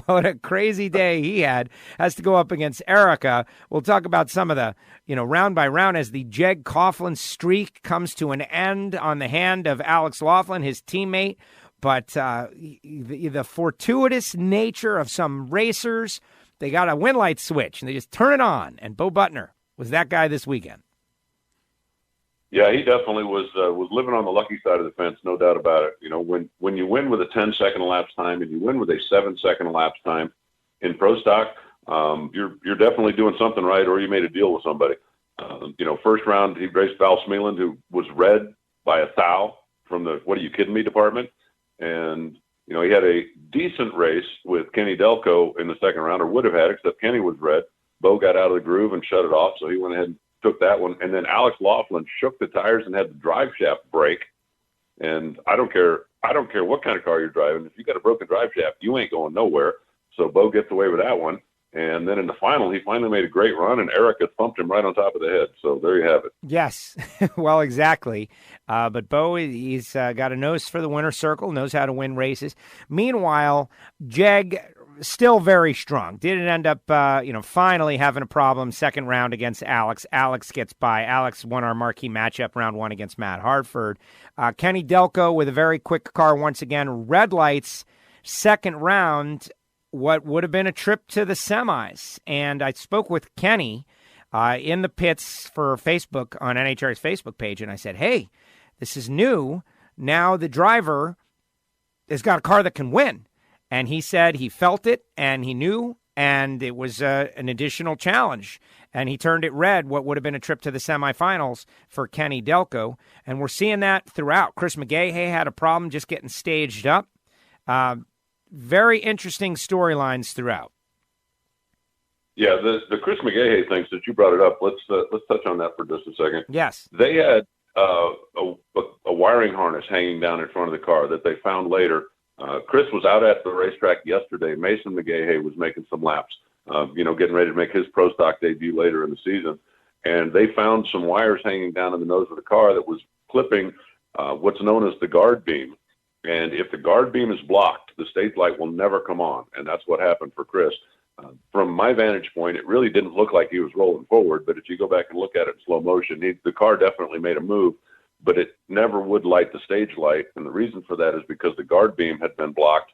What a crazy day he had. Has to go up against Erica. We'll talk about some of the, round by round as the Jeg Coughlin streak comes to an end on the hand of Alex Laughlin, his teammate. But the fortuitous nature of some racers, they got a win light switch, and they just turn it on. And Bo Butner was that guy this weekend. Yeah, he definitely was living on the lucky side of the fence, no doubt about it. When you win with a 10-second elapsed time and you win with a 7-second elapsed time in Pro Stock, you're definitely doing something right, or you made a deal with somebody. First round, he raced Val Smeland, who was red by a thou from the "what are you kidding me" department. And he had a decent race with Kenny Delco in the second round, or would have had, except Kenny was red. Bo got out of the groove and shut it off, so he went ahead and took that one. And then Alex Laughlin shook the tires and had the drive shaft break. And I don't care what kind of car you're driving. If you got a broken drive shaft, you ain't going nowhere. So Bo gets away with that one. And then in the final, he finally made a great run, and Erica thumped him right on top of the head. So there you have it. Yes, well, exactly. But Bo, he's got a nose for the winner's circle, knows how to win races. Meanwhile, Jeg still very strong. Didn't end up, finally having a problem second round against Alex. Alex gets by. Alex won our marquee matchup round one against Matt Hartford. Kenny Delco with a very quick car once again. Red lights, second round, what would have been a trip to the semis. And I spoke with Kenny in the pits for Facebook on NHRA's Facebook page, and I said, hey, this is new. Now the driver has got a car that can win. And he said he felt it, and he knew, and it was an additional challenge. And he turned it red, what would have been a trip to the semifinals for Kenny Delco. And we're seeing that throughout. Chris McGahey had a problem just getting staged up. Very interesting storylines throughout. Yeah, the Chris McGahey thing, since you brought it up, let's touch on that for just a second. Yes. They had a wiring harness hanging down in front of the car that they found later. Chris was out at the racetrack yesterday. Mason McGahey was making some laps, getting ready to make his Pro Stock debut later in the season. And they found some wires hanging down in the nose of the car that was clipping what's known as the guard beam. And if the guard beam is blocked, the stage light will never come on. And that's what happened for Chris. From my vantage point, it really didn't look like he was rolling forward. But if you go back and look at it in slow motion, the car definitely made a move, but it never would light the stage light. And the reason for that is because the guard beam had been blocked.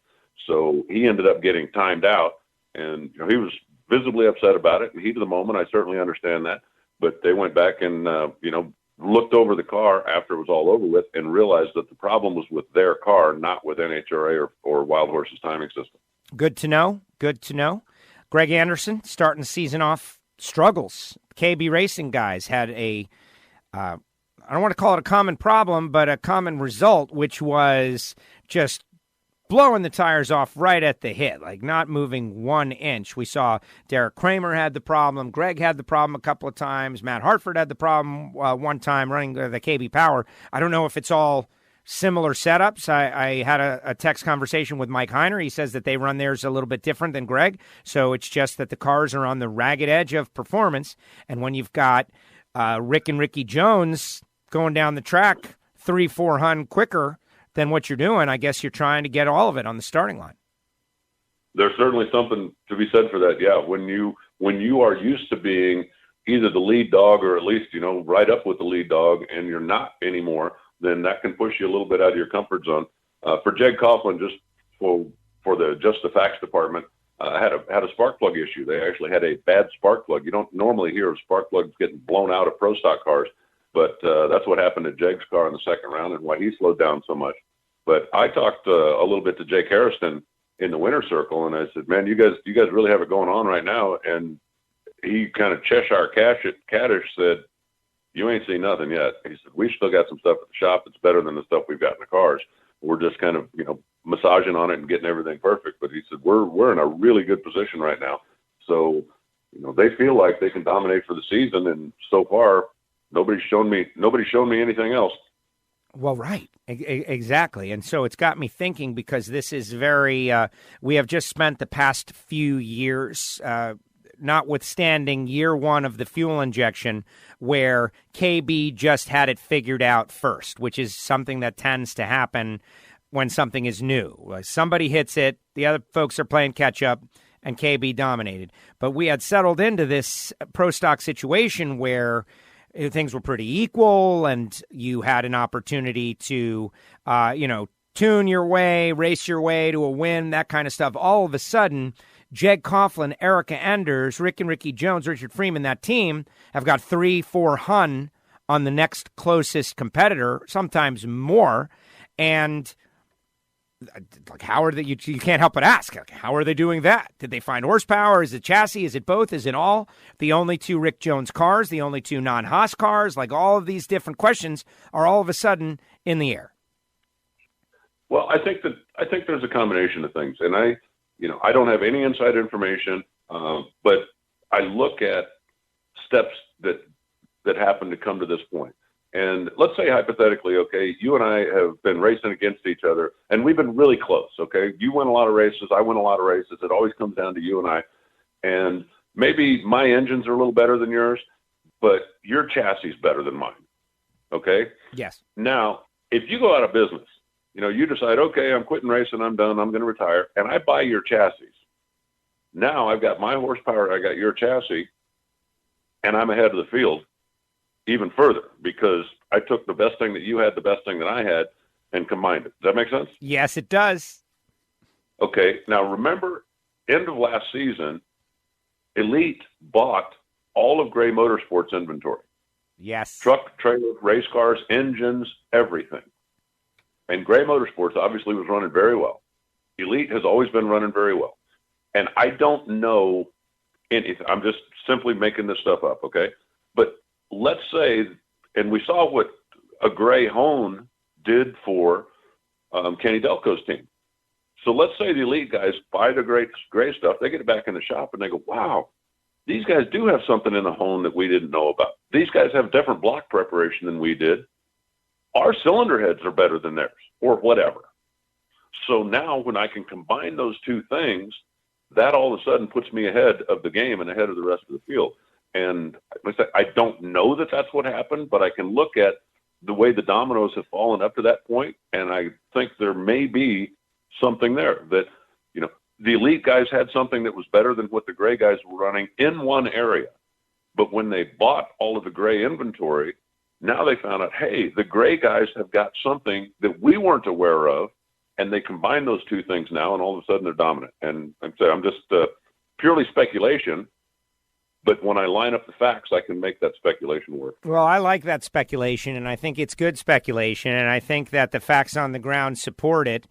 So he ended up getting timed out, and he was visibly upset about it. In the heat of the moment, I certainly understand that. But they went back and, looked over the car after it was all over with and realized that the problem was with their car, not with NHRA or Wild Horse's timing system. Good to know. Good to know. Greg Anderson starting the season off struggles. KB Racing guys had I don't want to call it a common problem, but a common result, which was just blowing the tires off right at the hit, like not moving 1 inch. We saw Derek Kramer had the problem. Greg had the problem a couple of times. Matt Hartford had the problem one time running the KB Power. I don't know if it's all similar setups. I had a text conversation with Mike Heiner. He says that they run theirs a little bit different than Greg. So it's just that the cars are on the ragged edge of performance. And when you've got Rick and Ricky Jones going down the track 3-4 hun quicker than what you're doing, I guess you're trying to get all of it on the starting line. There's certainly something to be said for that. Yeah. When you are used to being either the lead dog or at least, right up with the lead dog, and you're not anymore, then that can push you a little bit out of your comfort zone. For Jeg Coughlin, just for the Just the Facts department, had a spark plug issue. They actually had a bad spark plug. You don't normally hear of spark plugs getting blown out of pro stock cars, but that's what happened to Jeg's car in the second round and why he slowed down so much. But I talked a little bit to Jake Harrison in the winner's circle, and I said, "Man, you guys really have it going on right now." And he kind of Cheshire Caddish said, "You ain't seen nothing yet." He said, "We still got some stuff at the shop that's better than the stuff we've got in the cars. We're just kind of, massaging on it and getting everything perfect." But he said, we're in a really good position right now. So, they feel like they can dominate for the season. And so far, nobody's shown me anything else. Well, right. Exactly. And so it's got me thinking, because this is very, we have just spent the past few years, notwithstanding year one of the fuel injection, where KB just had it figured out first, which is something that tends to happen when something is new. Somebody hits it, the other folks are playing catch up, and KB dominated. But we had settled into this pro stock situation where things were pretty equal, and you had an opportunity to, tune your way, race your way to a win, that kind of stuff. All of a sudden, Jeg Coughlin, Erica Enders, Rick and Ricky Jones, Richard Freeman, that team have got 3-4 hun on the next closest competitor, sometimes more. And how are they? You can't help but ask, how are they doing that? Did they find horsepower? Is it chassis? Is it both? Is it all? The only two Rick Jones cars, the only two non-Haas cars, all of these different questions are all of a sudden in the air. Well, I think there's a combination of things, and I don't have any inside information, but I look at steps that happen to come to this point. And let's say hypothetically, okay, you and I have been racing against each other, and we've been really close, okay? You win a lot of races, I win a lot of races. It always comes down to you and I. And maybe my engines are a little better than yours, but your chassis is better than mine, okay? Yes. Now, if you go out of business, you decide, okay, I'm quitting racing, I'm done, I'm going to retire, and I buy your chassis. Now I've got my horsepower, I got your chassis, and I'm ahead of the field even further because I took the best thing that you had, the best thing that I had, and combined it. Does that make sense? Yes, it does. Okay, now remember, end of last season, Elite bought all of Gray Motorsports inventory. Yes. Truck, trailer, race cars, engines, everything. And Gray Motorsports obviously was running very well. Elite has always been running very well. And I don't know anything. I'm just simply making this stuff up, okay? But let's say, and we saw what a Gray Hone did for Kenny Delco's team. So let's say the Elite guys buy the Gray stuff, they get it back in the shop, and they go, wow, these guys do have something in the Hone that we didn't know about. These guys have different block preparation than we did. Our cylinder heads are better than theirs, or whatever. So now when I can combine those two things, that all of a sudden puts me ahead of the game and ahead of the rest of the field. And I don't know that that's what happened, but I can look at the way the dominoes have fallen up to that point, and I think there may be something there that, the Elite guys had something that was better than what the Gray guys were running in one area. But when they bought all of the Gray inventory, now they found out, hey, the Gray guys have got something that we weren't aware of, and they combine those two things now, and all of a sudden they're dominant. And I'm just purely speculation, but when I line up the facts, I can make that speculation work. Well, I like that speculation, and I think it's good speculation, and I think that the facts on the ground support it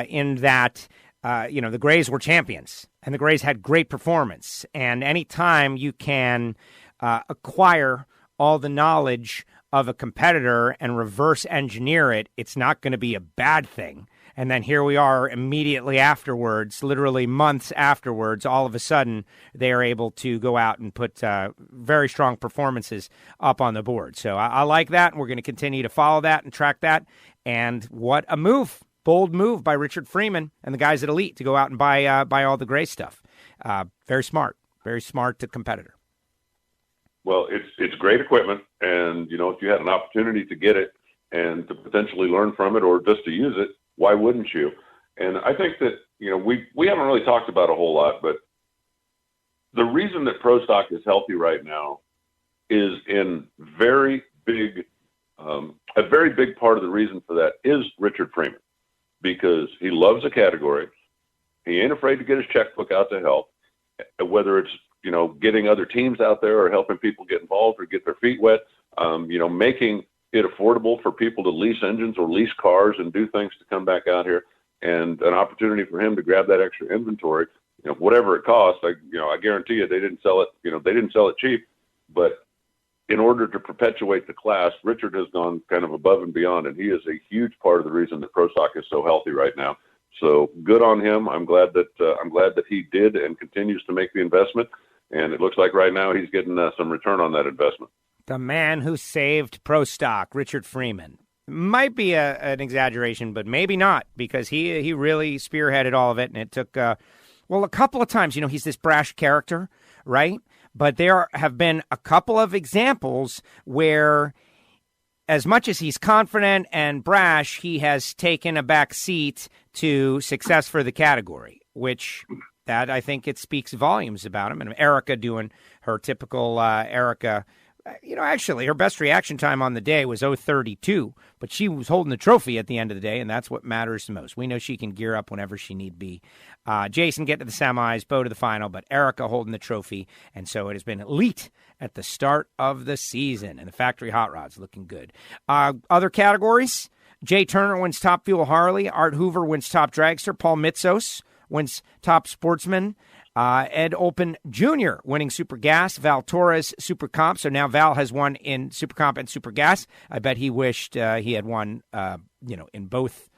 in that, the Grays were champions, and the Grays had great performance. And anytime you can acquire all the knowledge of a competitor and reverse engineer it, it's not going to be a bad thing. And then here we are immediately afterwards, literally months afterwards, all of a sudden they are able to go out and put very strong performances up on the board. So I like that, and we're going to continue to follow that and track that. And what a move, bold move by Richard Freeman and the guys at Elite to go out and buy all the gray stuff. Very smart competitor. Well, it's great equipment, and if you had an opportunity to get it and to potentially learn from it or just to use it, why wouldn't you? And I think that we haven't really talked about a whole lot, but the reason that Pro Stock is healthy right now is in very big, a very big part of the reason for that is Richard Freeman, because he loves the category. He ain't afraid to get his checkbook out to help, whether it's getting other teams out there or helping people get involved or get their feet wet, making it affordable for people to lease engines or lease cars and do things to come back out here, and an opportunity for him to grab that extra inventory, whatever it costs. I guarantee you they didn't sell it, they didn't sell it cheap, but in order to perpetuate the class, Richard has gone kind of above and beyond, and he is a huge part of the reason that Pro Stock is so healthy right now. So good on him. I'm glad that he did and continues to make the investment, and it looks like right now he's getting some return on that investment. The man who saved Pro Stock, Richard Freeman. Might be an exaggeration, but maybe not, because he really spearheaded all of it, and it took, a couple of times. He's this brash character, right? But there have been a couple of examples where, as much as he's confident and brash, he has taken a back seat to success for the category, which that I think it speaks volumes about him. And Erica doing her typical Erica. Actually, her best reaction time on the day was 0:32, but she was holding the trophy at the end of the day, and that's what matters the most. We know she can gear up whenever she need be. Jason get to the semis, Bo to the final, but Erica holding the trophy, and so it has been elite at the start of the season, and the factory hot rods looking good. Other categories, Jay Turner wins top fuel Harley, Art Hoover wins top dragster, Paul Mitzos wins top sportsman, Ed Olpen Jr. winning Super Gas, Val Torres Super Comp. So now Val has won in Super Comp and Super Gas. I bet he wished he had won, in both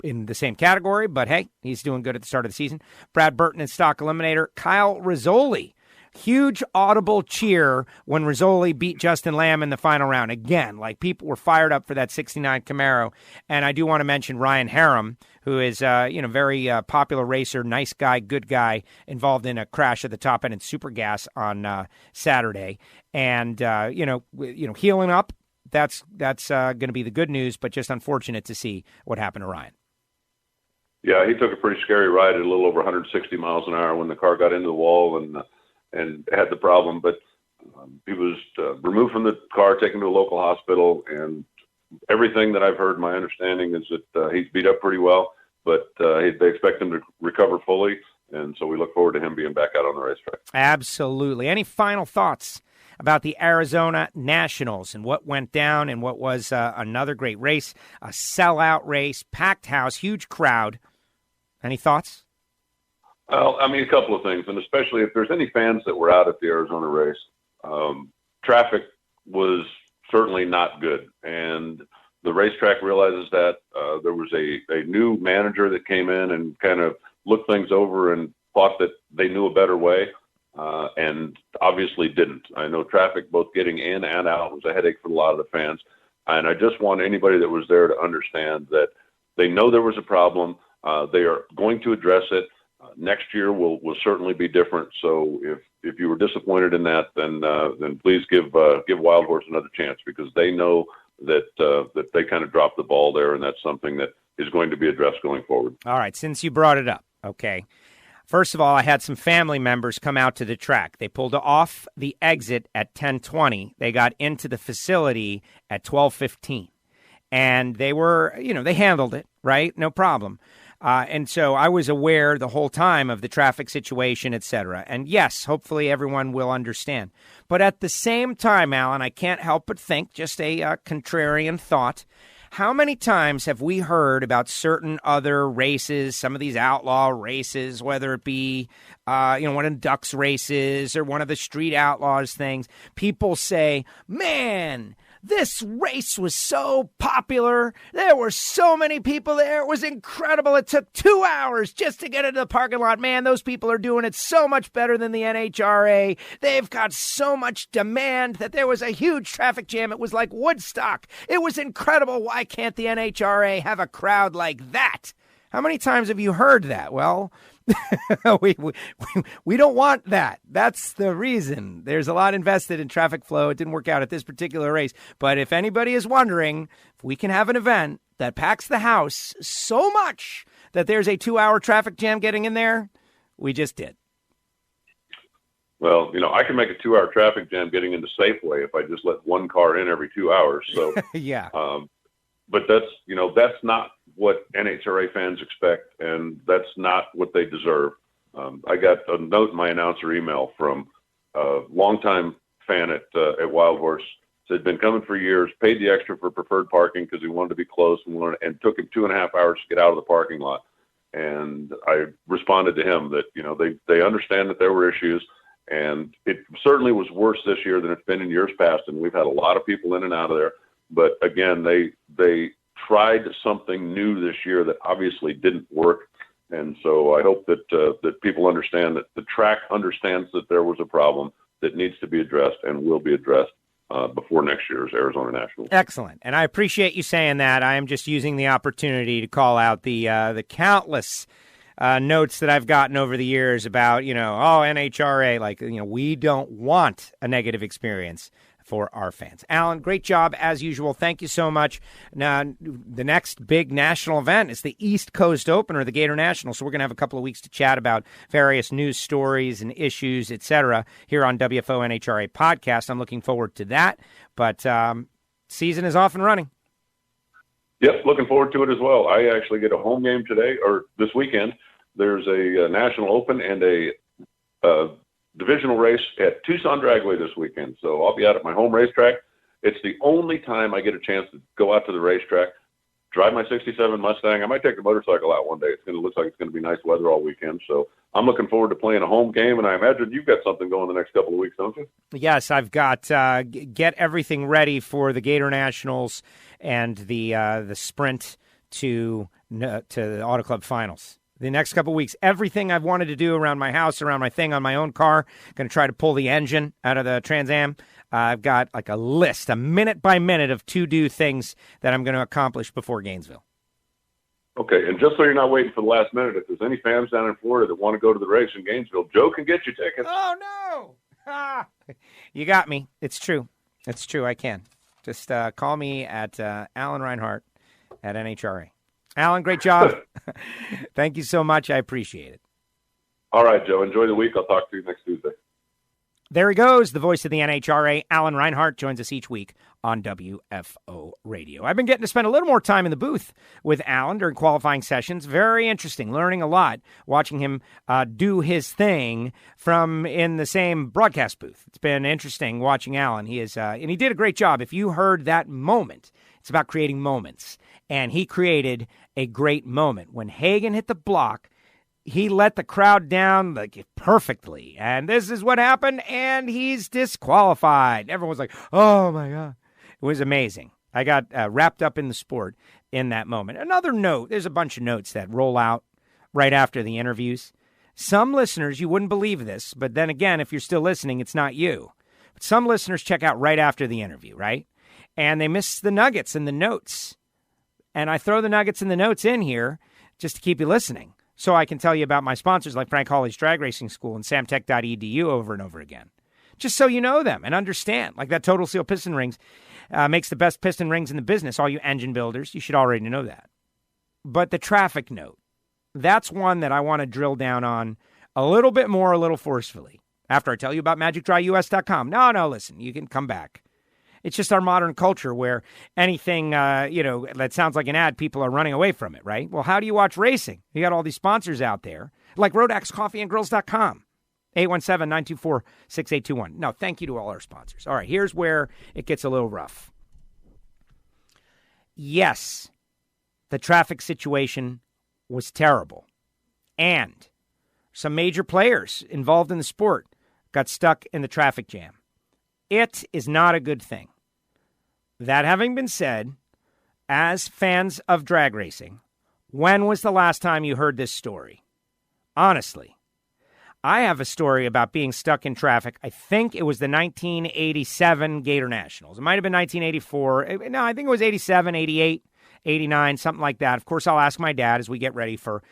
in the same category. But hey, he's doing good at the start of the season. Brad Burton in Stock Eliminator. Kyle Rizzoli. Huge audible cheer when Rizzoli beat Justin Lamb in the final round. Again, people were fired up for that 69 Camaro. And I do want to mention Ryan Harem, who is, very popular racer, nice guy, good guy, involved in a crash at the top end in Super Gas on Saturday. And, healing up, that's going to be the good news, but just unfortunate to see what happened to Ryan. Yeah, he took a pretty scary ride at a little over 160 miles an hour when the car got into the wall and had the problem, but he was removed from the car, taken to a local hospital, and everything that I've heard, my understanding is that he's beat up pretty well, but they expect him to recover fully, and so we look forward to him being back out on the racetrack. Absolutely. Any final thoughts about the Arizona Nationals and what went down and what was another great race, a sellout race, packed house, huge crowd? Any thoughts? Well, a couple of things, and especially if there's any fans that were out at the Arizona race, traffic was certainly not good, and the racetrack realizes that. There was a new manager that came in and kind of looked things over and thought that they knew a better way, and obviously didn't. I know traffic, both getting in and out, was a headache for a lot of the fans, and I just want anybody that was there to understand that they know there was a problem. They are going to address it. Next year will certainly be different. So if you were disappointed in that, then please give Wild Horse another chance, because they know that they kind of dropped the ball there, and that's something that is going to be addressed going forward. All right, since you brought it up, okay. First of all, I had some family members come out to the track. They pulled off the exit at 10:20. They got into the facility at 12:15, and they were, they handled it, right? No problem. And so I was aware the whole time of the traffic situation, et cetera. And yes, hopefully everyone will understand. But at the same time, Alan, I can't help but think, just a contrarian thought, how many times have we heard about certain other races, some of these outlaw races, whether it be, one of the Ducks races or one of the Street Outlaws things, people say, man, This race was so popular. There were so many people there. It was incredible. It took 2 hours just to get into the parking lot. Man, those people are doing it so much better than the NHRA. They've got so much demand that there was a huge traffic jam. It was like Woodstock. It was incredible. Why can't the NHRA have a crowd like that? How many times have you heard that? Well, we don't want that. That's the reason. There's a lot invested in traffic flow. It didn't work out at this particular race. But if anybody is wondering, if we can have an event that packs the house so much that there's a 2-hour traffic jam getting in there, we just did. Well, I can make a 2-hour traffic jam getting into Safeway if I just let one car in every 2 hours. So, yeah. But that's not what NHRA fans expect, and that's not what they deserve. I got a note in my announcer email from a longtime fan at Wild Horse. Said been coming for years, paid the extra for preferred parking because he wanted to be close, and took him 2.5 hours to get out of the parking lot. And I responded to him that they understand that there were issues, and it certainly was worse this year than it's been in years past. And we've had a lot of people in and out of there. But again, they tried something new this year that obviously didn't work. And so I hope that people understand that the track understands that there was a problem that needs to be addressed and will be addressed before next year's Arizona Nationals. Excellent. And I appreciate you saying that. I am just using the opportunity to call out the countless notes that I've gotten over the years about, NHRA, we don't want a negative experience for our fans. Alan, great job as usual. Thank you so much. Now, the next big national event is the East Coast Opener, the Gator National. So we're going to have a couple of weeks to chat about various news stories and issues, etc., here on WFO NHRA podcast. I'm looking forward to that. But season is off and running. Yep, looking forward to it as well. I actually get a home game today or this weekend. There's a National Open and a divisional race at Tucson Dragway this weekend. So I'll be out at my home racetrack. It's the only time I get a chance to go out to the racetrack, drive my 67 Mustang. I might take the motorcycle out one day. It's going to look like it's going to be nice weather all weekend. So I'm looking forward to playing a home game, and I imagine you've got something going the next couple of weeks, don't you? Yes, I've got get everything ready for the Gator Nationals and the sprint to the Auto Club Finals. The next couple of weeks, everything I've wanted to do around my house, around my thing on my own car, going to try to pull the engine out of the Trans Am. I've got like a list, a minute by minute of to-do things that I'm going to accomplish before Gainesville. Okay, and just so you're not waiting for the last minute, if there's any fans down in Florida that want to go to the race in Gainesville, Joe can get you tickets. Oh, no! You got me. It's true. It's true. I can. Just call me at Alan Reinhart at NHRA. Alan, great job. Thank you so much. I appreciate it. All right, Joe. Enjoy the week. I'll talk to you next Tuesday. There he goes, the voice of the NHRA. Alan Reinhart joins us each week on WFO Radio. I've been getting to spend a little more time in the booth with Alan during qualifying sessions. Very interesting, learning a lot, watching him do his thing from in the same broadcast booth. It's been interesting watching Alan. He is, and he did a great job. If you heard that moment, it's about creating moments. And he created a great moment. When Hagan hit the block, he let the crowd down perfectly. And this is what happened, and he's disqualified. Everyone was like, oh, my God. It was amazing. I got wrapped up in the sport in that moment. Another note, there's a bunch of notes that roll out right after the interviews. Some listeners, you wouldn't believe this, but then again, if you're still listening, it's not you. But some listeners check out right after the interview, right? And they miss the nuggets and the notes. And I throw the nuggets and the notes in here just to keep you listening so I can tell you about my sponsors like Frank Hawley's Drag Racing School and samtech.edu over and over again. Just so you know them and understand. Like that Total Seal Piston Rings makes the best piston rings in the business. All you engine builders, you should already know that. But the traffic note, that's one that I want to drill down on a little bit more, a little forcefully. After I tell you about MagicDryUS.com. No, listen, you can come back. It's just our modern culture where anything, that sounds like an ad, people are running away from it, right? Well, how do you watch racing? You got all these sponsors out there, like RodaxCoffeeandGrills.com, 817-924-6821. No, thank you to all our sponsors. All right, here's where it gets a little rough. Yes, the traffic situation was terrible. And some major players involved in the sport got stuck in the traffic jam. It is not a good thing. That having been said, as fans of drag racing, when was the last time you heard this story? Honestly, I have a story about being stuck in traffic. I think it was the 1987 Gator Nationals. It might have been 1984. No, I think it was 87, 88, 89, something like that. Of course, I'll ask my dad as we get ready for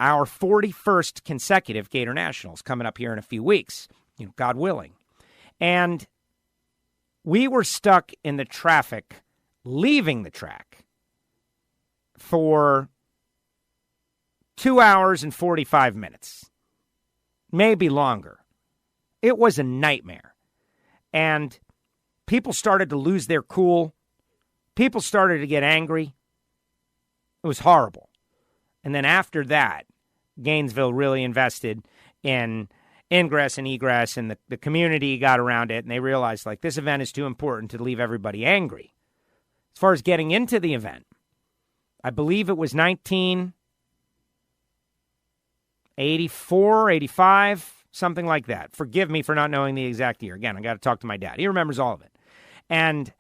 our 41st consecutive Gator Nationals coming up here in a few weeks, God willing. And we were stuck in the traffic, leaving the track for 2 hours and 45 minutes, maybe longer. It was a nightmare. And people started to lose their cool. People started to get angry. It was horrible. And then after that, Gainesville really invested in ingress and egress, and the community got around it, and they realized, like, this event is too important to leave everybody angry. As far as getting into the event, I believe it was 1984, 85, something like that. Forgive me for not knowing the exact year. Again, I got to talk to my dad. He remembers all of it. And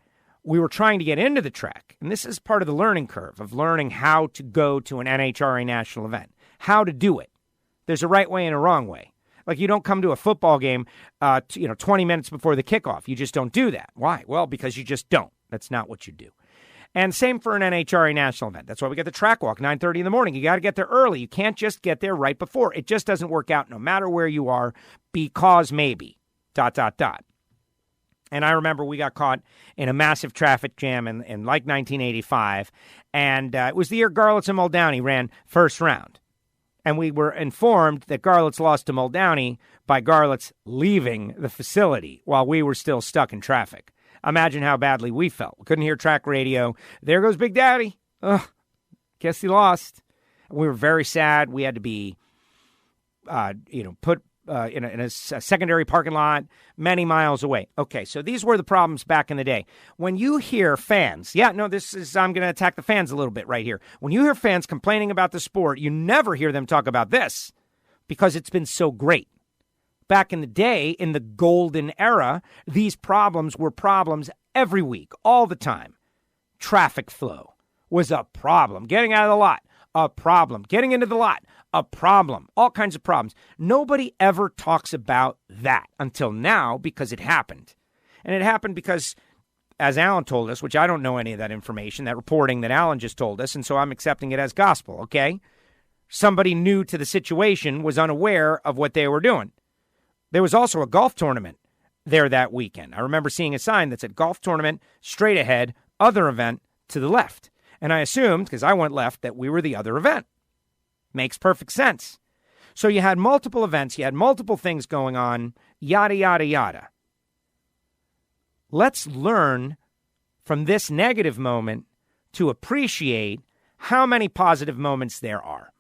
we were trying to get into the track. And this is part of the learning curve of learning how to go to an NHRA national event, how to do it. There's a right way and a wrong way. Like, you don't come to a football game, 20 minutes before the kickoff. You just don't do that. Why? Well, because you just don't. That's not what you do. And same for an NHRA national event. That's why we get the track walk, 9:30 in the morning. You got to get there early. You can't just get there right before. It just doesn't work out no matter where you are, because maybe, ... And I remember we got caught in a massive traffic jam in like 1985. And it was the year Garlitz and Muldowney ran first round. And we were informed that Garlitz lost to Muldowney by Garlitz leaving the facility while we were still stuck in traffic. Imagine how badly we felt. We couldn't hear track radio. There goes Big Daddy. Ugh, guess he lost. We were very sad. We had to be, put in a secondary parking lot many miles away. Okay, so these were the problems back in the day. When you hear fans, I'm going to attack the fans a little bit right here. When you hear fans complaining about the sport, you never hear them talk about this because it's been so great. Back in the day, in the golden era, these problems were problems every week, all the time. Traffic flow was a problem. Getting out of the lot, a problem. Getting into the lot, a problem. All kinds of problems. Nobody ever talks about that until now because it happened. And it happened because, as Alan told us, which I don't know any of that information, that reporting that Alan just told us, and so I'm accepting it as gospel, okay? Somebody new to the situation was unaware of what they were doing. There was also a golf tournament there that weekend. I remember seeing a sign that said golf tournament, straight ahead, other event to the left. And I assumed, because I went left, that we were the other event. Makes perfect sense. So you had multiple events, you had multiple things going on, yada, yada, yada. Let's learn from this negative moment to appreciate how many positive moments there are.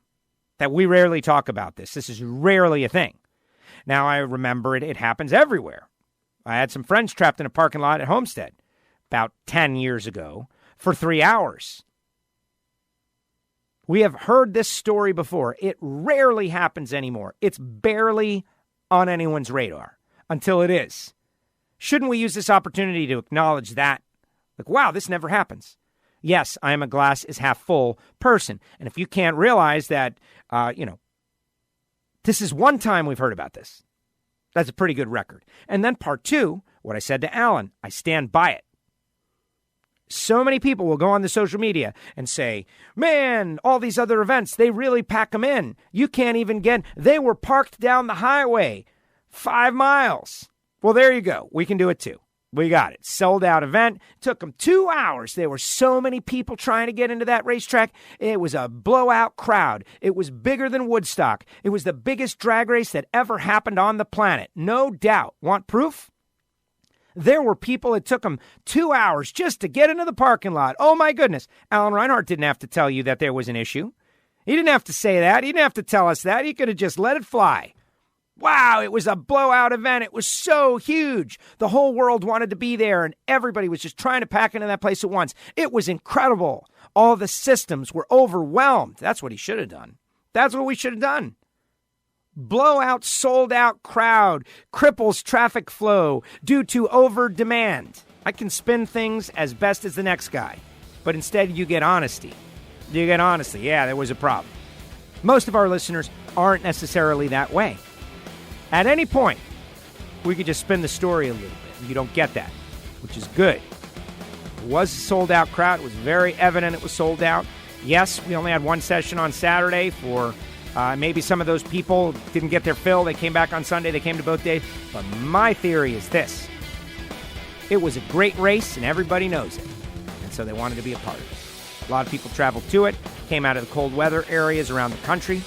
That we rarely talk about this. This is rarely a thing. Now, I remember it happens everywhere. I had some friends trapped in a parking lot at Homestead about 10 years ago for 3 hours. We have heard this story before. It rarely happens anymore. It's barely on anyone's radar until it is. Shouldn't we use this opportunity to acknowledge that? Like, wow, this never happens. Yes, I am a glass is half full person. And if you can't realize that, this is one time we've heard about this. That's a pretty good record. And then part two, what I said to Alan, I stand by it. So many people will go on the social media and say, man, all these other events, they really pack them in. You can't even they were parked down the highway 5 miles. Well, there you go. We can do it too. We got it. Sold out event. Took them 2 hours. There were so many people trying to get into that racetrack. It was a blowout crowd. It was bigger than Woodstock. It was the biggest drag race that ever happened on the planet. No doubt. Want proof? There were people, it took them 2 hours just to get into the parking lot. Oh, my goodness. Alan Reinhart didn't have to tell you that there was an issue. He didn't have to say that. He didn't have to tell us that. He could have just let it fly. Wow, it was a blowout event. It was so huge. The whole world wanted to be there, and everybody was just trying to pack into that place at once. It was incredible. All the systems were overwhelmed. That's what he should have done. That's what we should have done. Blowout, sold-out crowd cripples traffic flow due to over demand. I can spin things as best as the next guy, but instead you get honesty. You get honesty. Yeah, there was a problem. Most of our listeners aren't necessarily that way. At any point, we could just spin the story a little bit. You don't get that, which is good. It was a sold-out crowd. It was very evident it was sold out. Yes, we only had one session on Saturday for maybe some of those people didn't get their fill. They came back on Sunday. They came to both days. But my theory is this. It was a great race, and everybody knows it. And so they wanted to be a part of it. A lot of people traveled to it, came out of the cold weather areas around the country.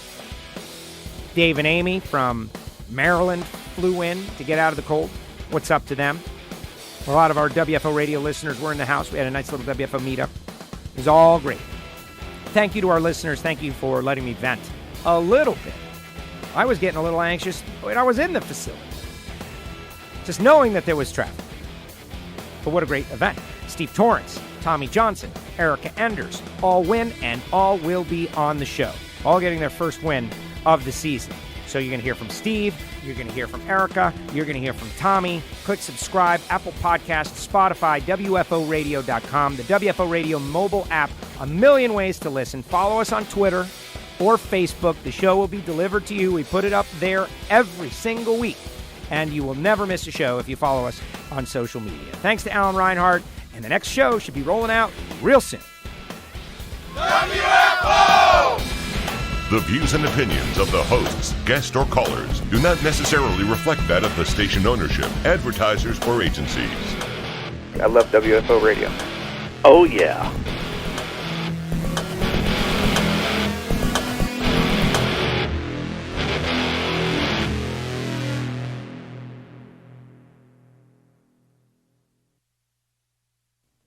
Dave and Amy from Maryland flew in to get out of the cold. What's up to them? A lot of our WFO radio listeners were in the house. We had a nice little WFO meetup. It was all great. Thank you to our listeners. Thank you for letting me vent a little bit. I was getting a little anxious when I was in the facility, just knowing that there was traffic. But what a great event. Steve Torrance, Tommy Johnson, Erica Enders, all win and all will be on the show. All getting their first win of the season. So you're going to hear from Steve, you're going to hear from Erica, you're going to hear from Tommy. Click subscribe, Apple Podcasts, Spotify, WFOradio.com, the WFO Radio mobile app. A million ways to listen. Follow us on Twitter or Facebook. The show will be delivered to you. We put it up there every single week. And you will never miss a show if you follow us on social media. Thanks to Alan Reinhart, and the next show should be rolling out real soon. WFO! The views and opinions of the hosts, guests, or callers do not necessarily reflect that of the station ownership, advertisers, or agencies. I love WFO Radio. Oh, yeah.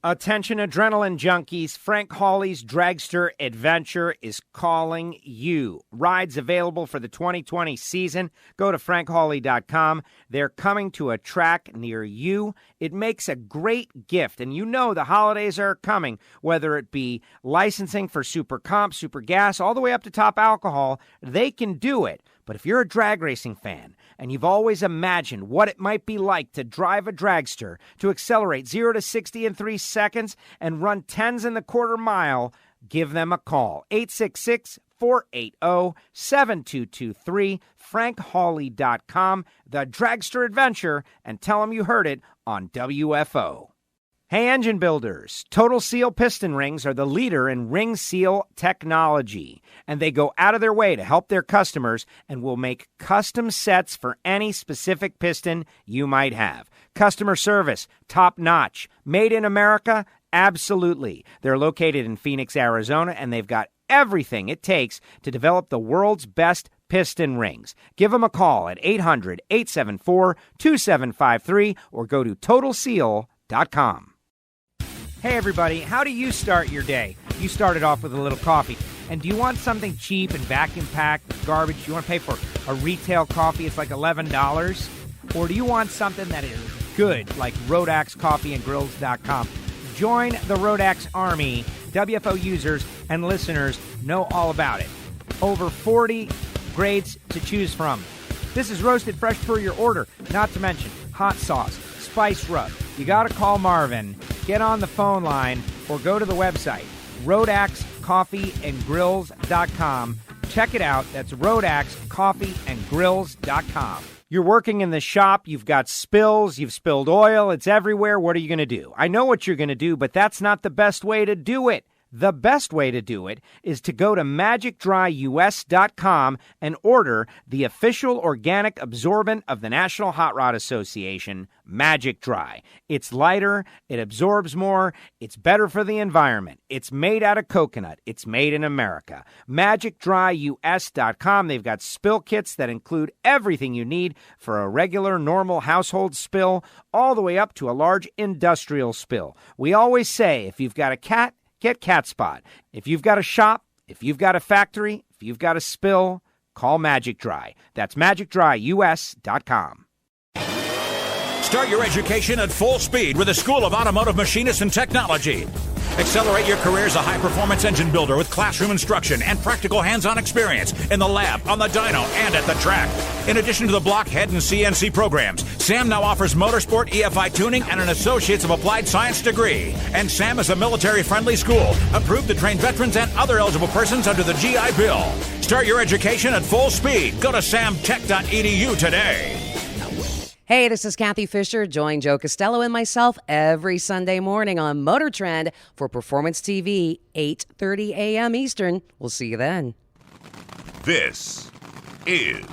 Attention adrenaline junkies, Frank Hawley's Dragster Adventure is calling you. Rides available for the 2020 season. Go to frankhawley.com. They're coming to a track near you. It makes a great gift, and you know the holidays are coming, whether it be licensing for Super Comp, Super Gas, all the way up to Top Alcohol, they can do it. But if you're a drag racing fan and you've always imagined what it might be like to drive a dragster, to accelerate 0 to 60 in 3 seconds and run 10s in the quarter mile, give them a call. 866-480-7223, frankhawley.com, the Dragster Adventure, and tell them you heard it on WFO. Hey, engine builders, Total Seal piston rings are the leader in ring seal technology, and they go out of their way to help their customers and will make custom sets for any specific piston you might have. Customer service, top notch. Made in America? Absolutely. They're located in Phoenix, Arizona, and they've got everything it takes to develop the world's best piston rings. Give them a call at 800-874-2753 or go to TotalSeal.com. Hey everybody, how do you start your day? You started off with a little coffee. And do you want something cheap and vacuum-packed, garbage? You want to pay for a retail coffee, it's like $11? Or do you want something that is good, like RoadAxeCoffeeandGrills.com? Join the Roadax Army. WFO users and listeners know all about it. Over 40 grades to choose from. This is roasted fresh per your order, not to mention hot sauce, spice rub. You got to call Marvin, get on the phone line, or go to the website, RoadaxeCoffeeandGrills.com. Check it out. That's RoadaxeCoffeeandGrills.com. You're working in the shop, you've got spills, you've spilled oil, it's everywhere. What are you going to do? I know what you're going to do, but that's not the best way to do it. The best way to do it is to go to magicdryus.com and order the official organic absorbent of the National Hot Rod Association, Magic Dry. It's lighter, it absorbs more, it's better for the environment. It's made out of coconut. It's made in America. magicdryus.com. They've got spill kits that include everything you need for a regular, normal household spill, all the way up to a large industrial spill. We always say, if you've got a cat, get Cat Spot. If you've got a shop, if you've got a factory, if you've got a spill, call Magic Dry. That's magicdryus.com. Start your education at full speed with the School of Automotive Machinists and Technology. Accelerate your career as a high-performance engine builder with classroom instruction and practical hands-on experience in the lab, on the dyno, and at the track. In addition to the blockhead and CNC programs, Sam now offers motorsport, EFI tuning, and an Associates of Applied Science degree. And Sam is a military-friendly school, approved to train veterans and other eligible persons under the GI Bill. Start your education at full speed. Go to samtech.edu today. Hey, this is Kathy Fisher. Join Joe Castello and myself every Sunday morning on Motor Trend for Performance TV, 8:30 a.m. Eastern. We'll see you then. This is